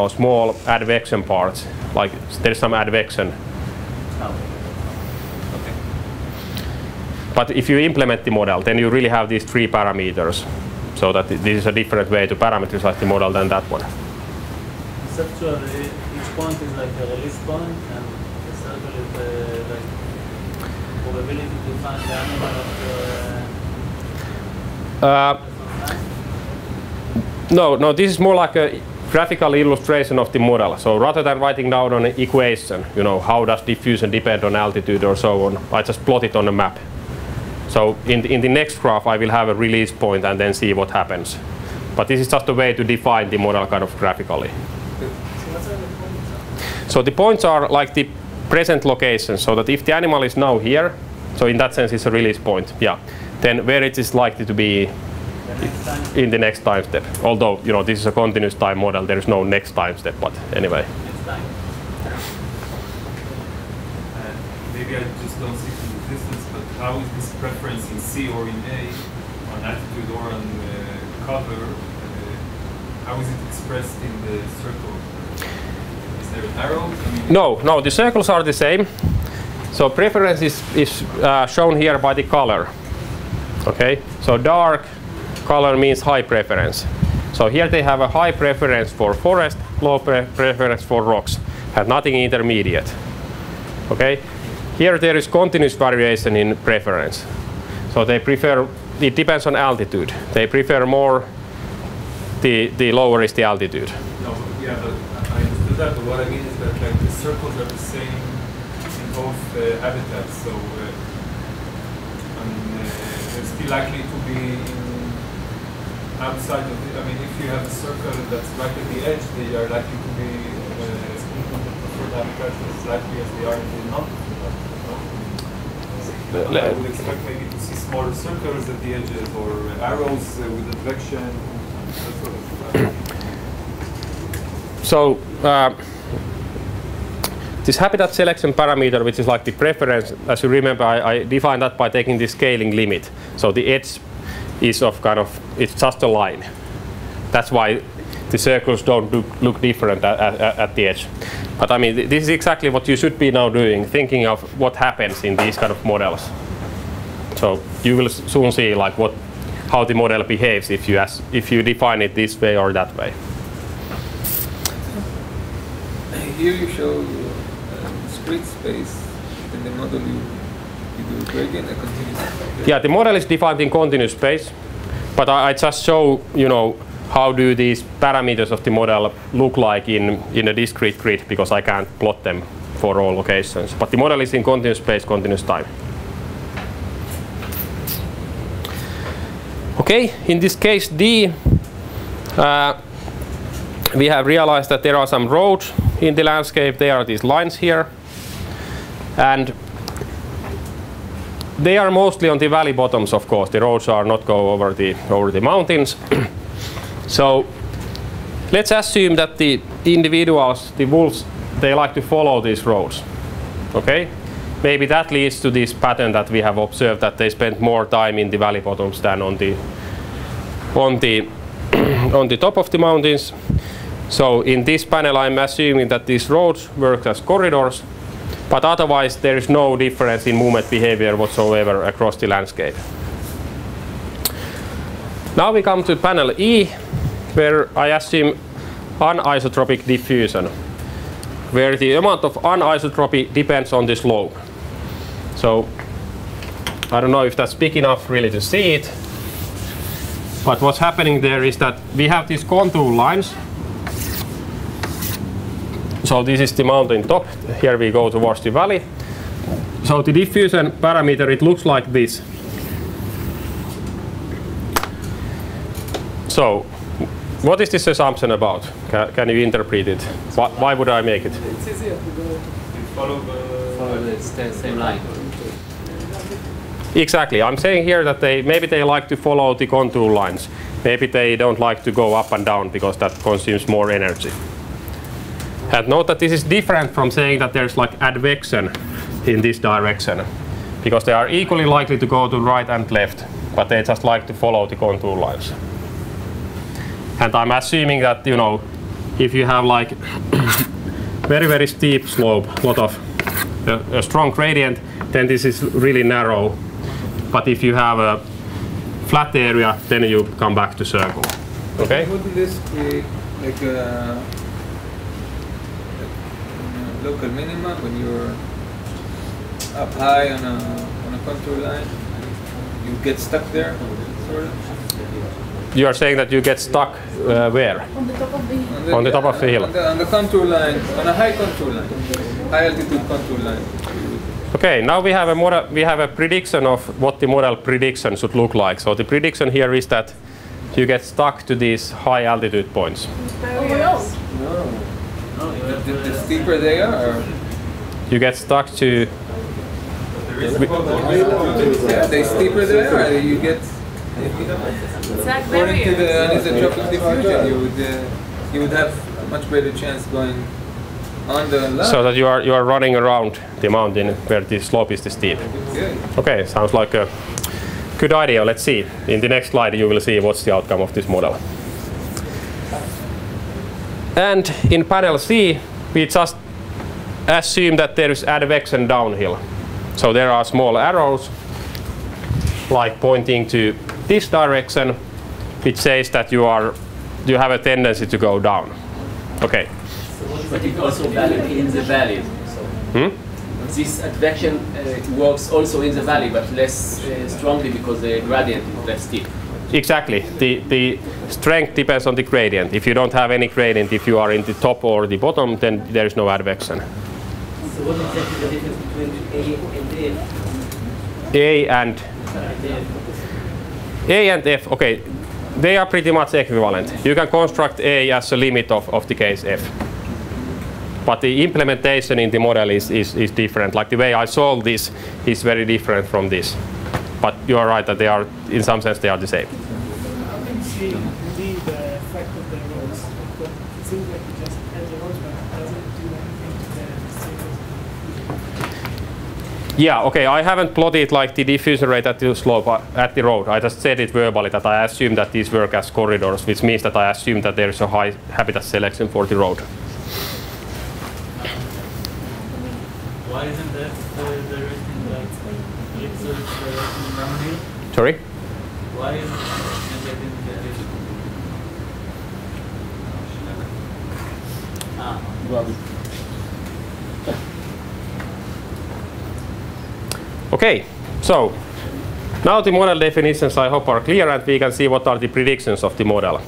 small advection parts, like there's some advection how. Okay. But if you implement the model, then you really have these 3 parameters. So that this is a different way to parameterize the model than that one. Conceptually, each point is like a release point, and the circle is like probability to find the animal of No, this is more like a graphical illustration of the model. So rather than writing down an equation, how does diffusion depend on altitude or so on, I just plot it on a map. So in the next graph, I will have a release point and then see what happens. But this is just a way to define the model kind of graphically. So the points are like the present location, so that if the animal is now here, so in that sense it's a release point, yeah, then where it is likely to be in the next time step. Although, this is a continuous time model, there is no next time step, but anyway. Maybe I just don't see from the distance, but how is this preference in C or in A, on altitude or on cover, how is it expressed in the circle? Is there an arrow? No, the circles are the same. So preference is shown here by the color. Okay, so dark color means high preference. So here they have a high preference for forest, low preference for rocks, and nothing intermediate. Okay, here there is continuous variation in preference. So they prefer, it depends on altitude. They prefer more the lower is the altitude. No, yeah, but I understood that, but what I mean is that like the circles are the same in both habitats, so they're still likely to be outside of the, if you have a circle that's right at the edge, they are likely to be in the preferred habitat as likely as they are in the non-preferred habitat. I would expect maybe to see smaller circles at the edges or arrows with advection. So this habitat selection parameter, which is like the preference, as you remember, I defined that by taking the scaling limit. So the edge is it's just a line. That's why the circles don't look different at the edge. But this is exactly what you should be now doing, thinking of what happens in these kind of models. So you will soon see how the model behaves if you define it this way or that way. Here you show discrete space. In the model you do gradient and continuous space. Yeah, the model is defined in continuous space, but I just show how do these parameters of the model look like in a discrete grid, because I can't plot them for all locations. But the model is in continuous space, continuous time. Okay, in this case D, we have realized that there are some roads in the landscape. There are these lines here, and they are mostly on the valley bottoms, of course. The roads are not go over the mountains. So let's assume that the individuals, the wolves, they like to follow these roads. Okay, maybe that leads to this pattern that we have observed, that they spend more time in the valley bottoms than on the top of the mountains. So in this panel, I'm assuming that these roads work as corridors, but otherwise there is no difference in movement behavior whatsoever across the landscape. Now we come to panel E, where I assume anisotropic diffusion, where the amount of anisotropy depends on the slope. So I don't know if that's big enough really to see it, but what's happening there is that we have these contour lines. So this is the mountain top. Here we go towards the valley. So the diffusion parameter, it looks like this. So what is this assumption about? Can you interpret it? Why would I make it? It's easier to go. Follow the same line. Exactly. I'm saying here that maybe they like to follow the contour lines. Maybe they don't like to go up and down because that consumes more energy. And note that this is different from saying that there's like advection in this direction, because they are equally likely to go to right and left, but they just like to follow the contour lines. And I'm assuming that, if you have like very, very steep slope, lot of a strong gradient, then this is really narrow. But if you have a flat area, then you come back to circle. Okay? Wouldn't this be like a local minima when you're up high on a contour line? You get stuck there, sort of? You are saying that you get stuck where? On the top of the hill. On the top of the hill. On the contour line, on a high contour line, high altitude contour line. Okay, now we have a model. We have a prediction of what the model prediction should look like. So the prediction here is that you get stuck to these high altitude points. Barriers. The steeper they are. You get stuck to. Yeah, the steeper they are, you get. It's like According to the barriers. anisotropic diffusion, you would have a much greater chance going on the line. So that you are running around the mountain where the slope is the steep. Good. Okay, sounds like a good idea. Let's see. In the next slide, you will see what's the outcome of this model. And in panel C, we just assume that there is advection downhill. So there are small arrows, like pointing to this direction, which says that you have a tendency to go down. Okay. But it also valid in the valley. So this advection works also in the valley, but less strongly because the gradient is less steep. Exactly. The strength depends on the gradient. If you don't have any gradient, if you are in the top or the bottom, then there is no advection. So what is exactly the difference between A and F, okay, they are pretty much equivalent. You can construct A as a limit of the case F. But the implementation in the model is different. Like the way I solve this is very different from this. But you are right that they are, in some sense, they are the same. I can see indeed the effect of the roads, but it seems like you just add the roads, but it doesn't do anything to the Yeah, okay, I haven't plotted like the diffusion rate at the slope at the road. I just said it verbally that I assume that these work as corridors, which means that I assume that there is a high habitat selection for the road. Why isn't that directing like ellipsoid directing downhill? Sorry? Why isn't that in the Okay, so now the model definitions I hope are clear, and we can see what are the predictions of the model.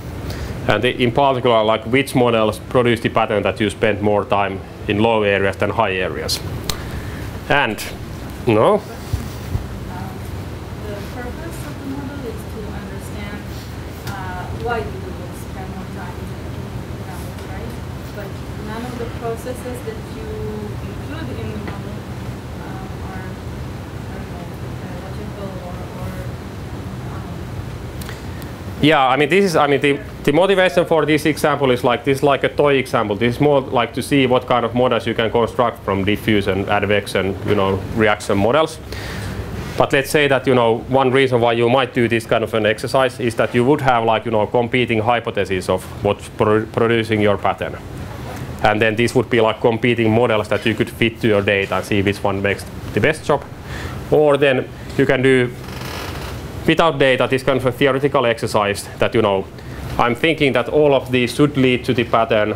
And in particular, like which models produce the pattern that you spend more time in low areas than high areas. And no. The purpose of the model is to understand why you will spend more time in ground, right? But none of the processes that you include in the model are, I don't know, logical or Yeah, I mean this is the motivation for this example is like this is like a toy example. This is more like to see what kind of models you can construct from diffusion, advection, reaction models. But let's say that one reason why you might do this kind of an exercise is that you would have like competing hypotheses of what's producing your pattern. And then these would be like competing models that you could fit to your data and see which one makes the best job. Or then you can do without data this kind of a theoretical exercise that I'm thinking that all of these should lead to the pattern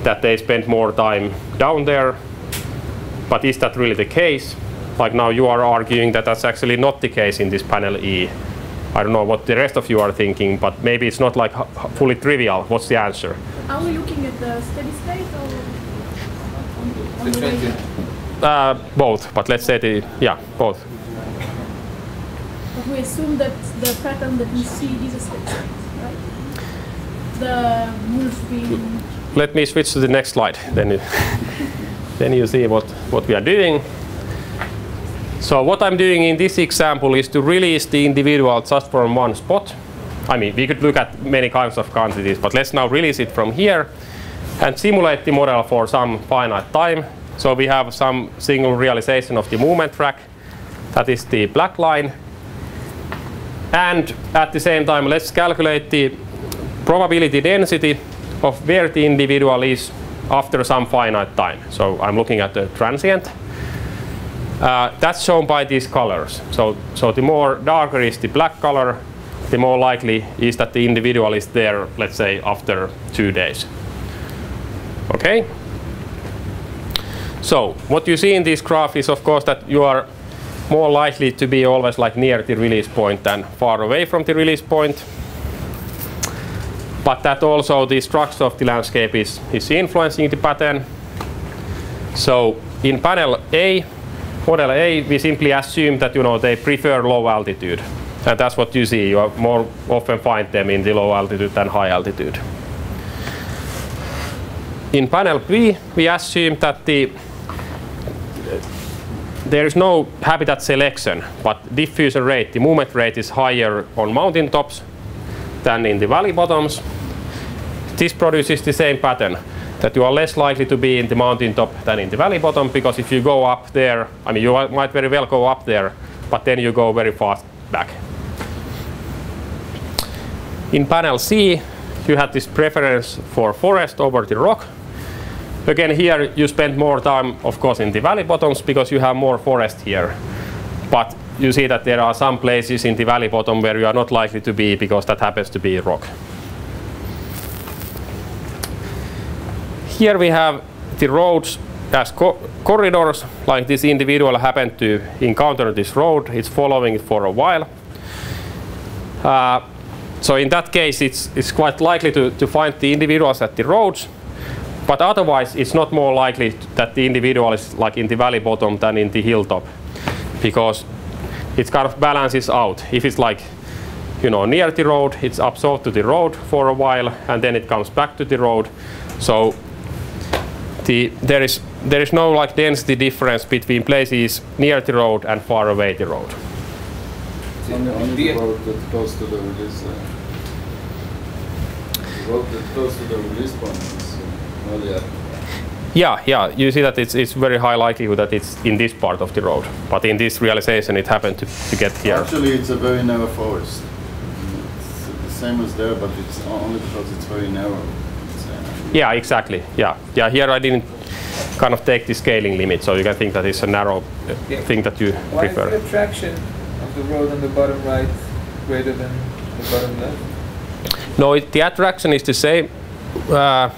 that they spend more time down there. But is that really the case? Like now you are arguing that that's actually not the case in this panel E. I don't know what the rest of you are thinking, but maybe it's not like fully trivial. What's the answer? Are we looking at the steady state or on the transient? Both, but let's say both. But we assume that the pattern that we see is a steady state, right? The wolf being... Let me switch to the next slide. Then you see what we are doing. So what I'm doing in this example is to release the individual just from one spot. I mean, we could look at many kinds of quantities, but let's now release it from here and simulate the model for some finite time. So we have some single realization of the movement track. That is the black line. And at the same time, let's calculate the probability density of where the individual is after some finite time. So I'm looking at the transient. That's shown by these colors. So the more darker is the black color, the more likely is that the individual is there, let's say, after 2 days. Okay? So what you see in this graph is, of course, that you are more likely to be always like near the release point than far away from the release point. But that also the structure of the landscape is influencing the pattern. So in panel A, model A, we simply assume that they prefer low altitude. And that's what you see. You more often find them in the low altitude than high altitude. In panel B, we assume that there is no habitat selection, but diffusion rate, the movement rate, is higher on mountain tops than in the valley bottoms. This produces the same pattern, that you are less likely to be in the mountain top than in the valley bottom, because if you go up there, I mean, you might very well go up there, but then you go very fast back. In panel C, you had this preference for forest over the rock. Again, here you spend more time, of course, in the valley bottoms because you have more forest here. But you see that there are some places in the valley bottom where you are not likely to be because that happens to be rock. Here we have the roads as corridors, like this individual happened to encounter this road, it's following it for a while. So in that case, it's quite likely to find the individuals at the roads, but otherwise it's not more likely that the individual is like in the valley bottom than in the hilltop, because it kind of balances out. If it's like, near the road, it's absorbed to the road for a while, and then it comes back to the road. So there is no like density difference between places near the road and far away the road. Only the road that goes to the release. The road that goes to the release point is earlier. Yeah. You see that it's very high likelihood that it's in this part of the road, but in this realization it happened to get here. Actually, it's a very narrow forest. It's the same as there, but it's only because it's very narrow. Yeah, exactly. Yeah. Here I didn't kind of take the scaling limit, so you can think that it's a narrow thing that you prefer. Why is the attraction of the road on the bottom right greater than the bottom left? No, the attraction is the same. It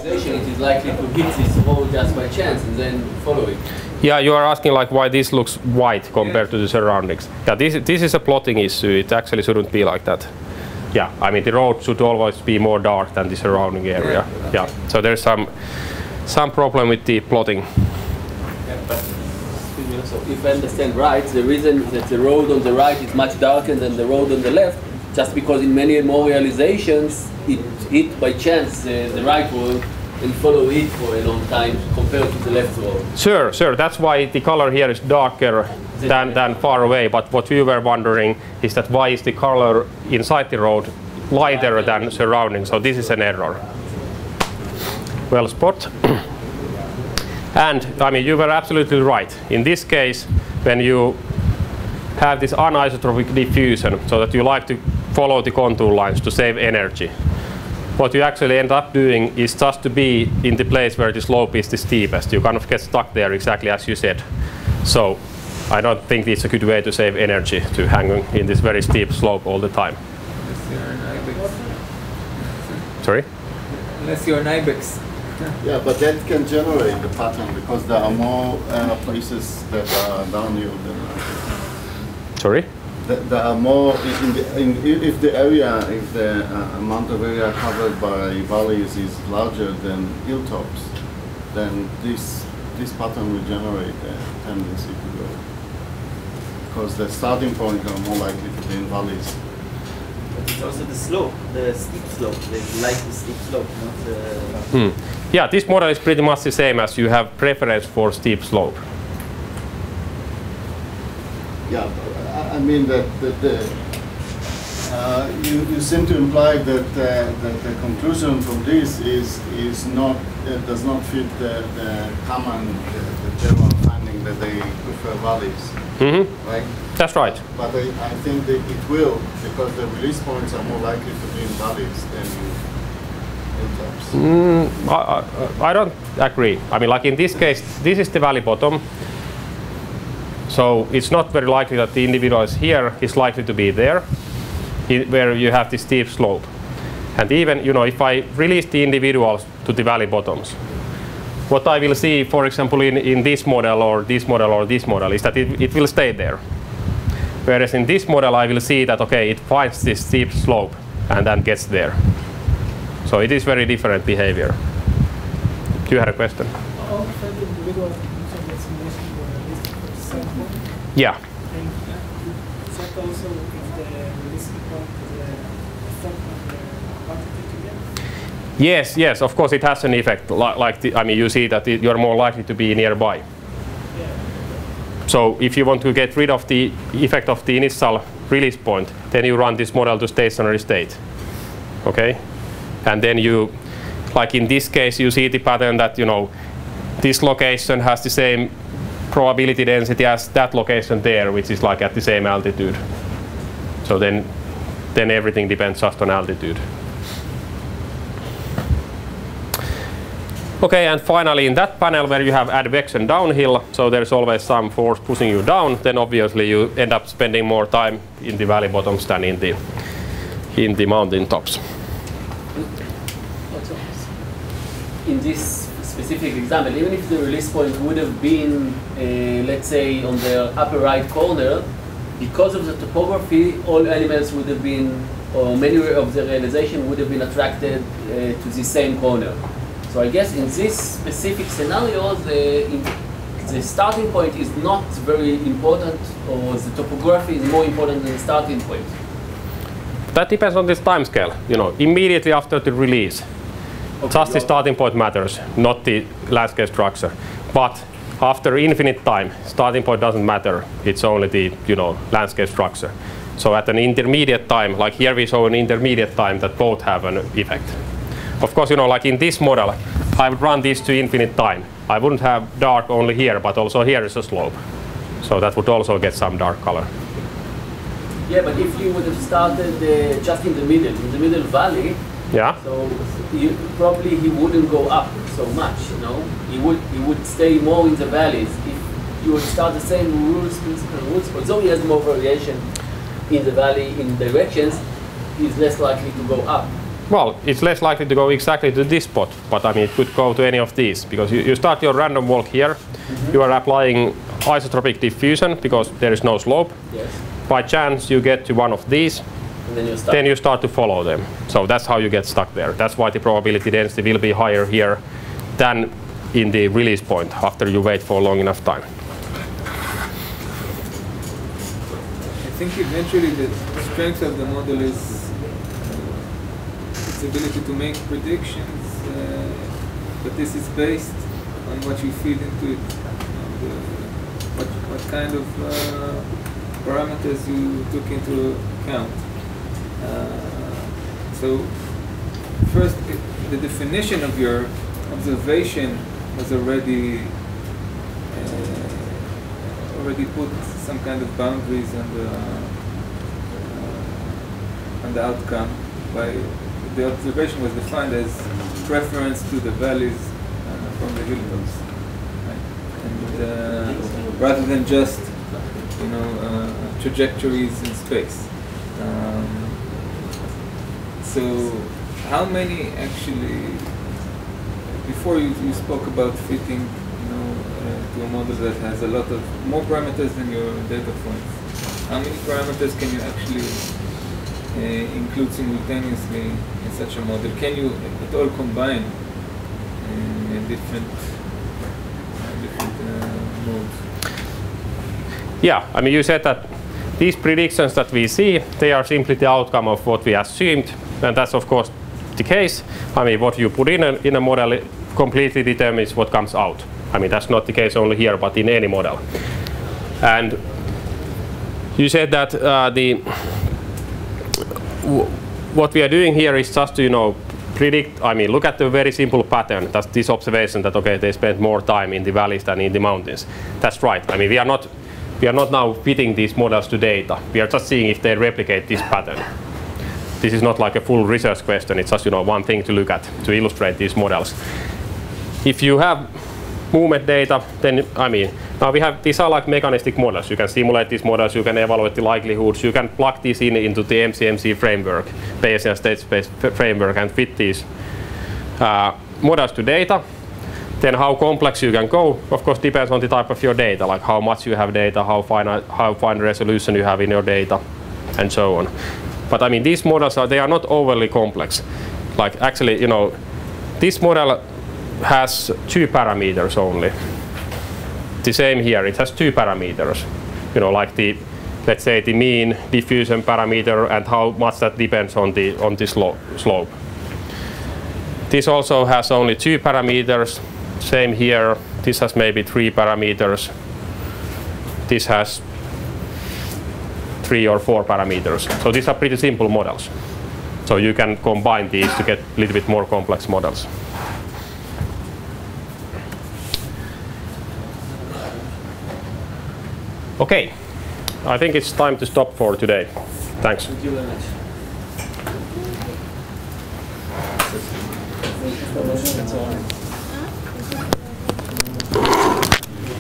is likely to hit this road just by chance and then follow it. Yeah, you are asking like why this looks white compared to the surroundings. Yeah, this is a plotting issue. It actually shouldn't be like that. Yeah, I mean the road should always be more dark than the surrounding area. Yeah, so there's some problem with the plotting. Yeah, but so if I understand right, the reason that the road on the right is much darker than the road on the left, just because in many more realizations it hit by chance the right road and follow it for a long time compared to the left road. Sure. That's why the color here is darker than far away. But what we were wondering is that why is the color inside the road lighter than surrounding? So this is an error. Well spot. And I mean, you were absolutely right. In this case, when you have this anisotropic diffusion, so that you like to follow the contour lines to save energy, what you actually end up doing is just to be in the place where the slope is the steepest. You kind of get stuck there exactly as you said. So I don't think it's a good way to save energy to hang in this very steep slope all the time. Sorry? Unless you're an ibex. Yeah, but that can generate the pattern because there are more places that are downhill than. Sorry? There are more if the amount of area covered by valleys is larger than hilltops, then this pattern will generate a tendency to go, because the starting point are more likely to be in valleys. But it's also the slope, the steep slope. They like the steep slope, not the. Yeah, this model is pretty much the same as you have preference for steep slope. Yeah, I mean that you seem to imply that the conclusion from this is not does not fit the common the general finding that they prefer valleys. Mm-hmm. Right? That's right. But I think that it will, because the release points are more likely to be in valleys than I don't agree. I mean, like in this case, this is the valley bottom. So it's not very likely that the individual is here. It's likely to be there, where you have this steep slope. And even, you know, if I release the individuals to the valley bottoms, what I will see, for example, in this model or this model or this model, is that it will stay there. Whereas in this model, I will see that, okay, it finds this steep slope and then gets there. So it is very different behavior. Do you have a question? All of the individuals in the simulation were released for sample. Yeah. And is that also if the releasing point is the effect on the quantity to get? Yes, of course it has an effect. I mean, you see that you're more likely to be nearby. Yeah. So if you want to get rid of the effect of the initial release point, then you run this model to stationary state. Okay? And then you, like in this case, you see the pattern that, you know, this location has the same probability density as that location there, which is like at the same altitude. So then everything depends just on altitude. Okay, and finally in that panel where you have advection downhill, so there's always some force pushing you down, then obviously you end up spending more time in the valley bottoms than in the mountain tops. In this specific example, even if the release point would have been, let's say, on the upper right corner, because of the topography, all animals would have been, or many of the realization would have been attracted to the same corner. So I guess in this specific scenario, the starting point is not very important, or the topography is more important than the starting point. That depends on this time scale. You know, immediately after the release, okay, just the starting point matters, not the landscape structure. But after infinite time, starting point doesn't matter. It's only the, you know, landscape structure. So at an intermediate time, like here we show an intermediate time that both have an effect. Of course, you know, like in this model, I would run this to infinite time. I wouldn't have dark only here, but also here is a slope. So that would also get some dark color. Yeah, but if you would have started just in the middle valley, yeah. So probably he wouldn't go up so much, you know. He would stay more in the valleys. If you would start the same rules, although he has more variation in the valley in directions, he's less likely to go up. Well, it's less likely to go exactly to this spot, but I mean, it could go to any of these, because you start your random walk here, you are applying isotropic diffusion because there is no slope. Yes. By chance, you get to one of these, and then you start to follow them. So that's how you get stuck there. That's why the probability density will be higher here than in the release point after you wait for long enough time. I think eventually the strength of the model is its ability to make predictions, but this is based on what you feed into it, what kind of parameters you took into account. So first, the definition of your observation has already put some kind of boundaries on the outcome. By the observation was defined as preference to the valleys from the hilltops, right? And rather than just, you know, trajectories in space. So how many actually, before you spoke about fitting, you know, to a model that has a lot of more parameters than your data points, how many parameters can you actually include simultaneously in such a model? Can you at all combine different modes? Yeah, I mean, you said that these predictions that we see, they are simply the outcome of what we assumed, and that's of course the case. I mean, what you put in a model completely determines what comes out. I mean, that's not the case only here, but in any model. And you said that what we are doing here is just to, you know, predict. I mean, look at the very simple pattern. That's this observation that, okay, they spend more time in the valleys than in the mountains. That's right. I mean, we are not now fitting these models to data. We are just seeing if they replicate this pattern. This is not like a full research question. It's just one thing to look at to illustrate these models. If you have movement data, then now we have these are like mechanistic models. You can simulate these models. You can evaluate the likelihoods. You can plug these into the MCMC framework, Bayesian state space framework, and fit these models to data. Then how complex you can go, of course, depends on the type of your data, like how much you have data, how fine resolution you have in your data, and so on. But these models they are not overly complex. Like actually, this model has 2 parameters only. The same here, it has 2 parameters. Like let's say the mean diffusion parameter and how much that depends on the slope. This also has only 2 parameters. Same here. This has maybe 3 parameters. This has 3 or 4 parameters. So these are pretty simple models. So you can combine these to get a little bit more complex models. Okay, I think it's time to stop for today. Thanks. Thank you very much. That's all.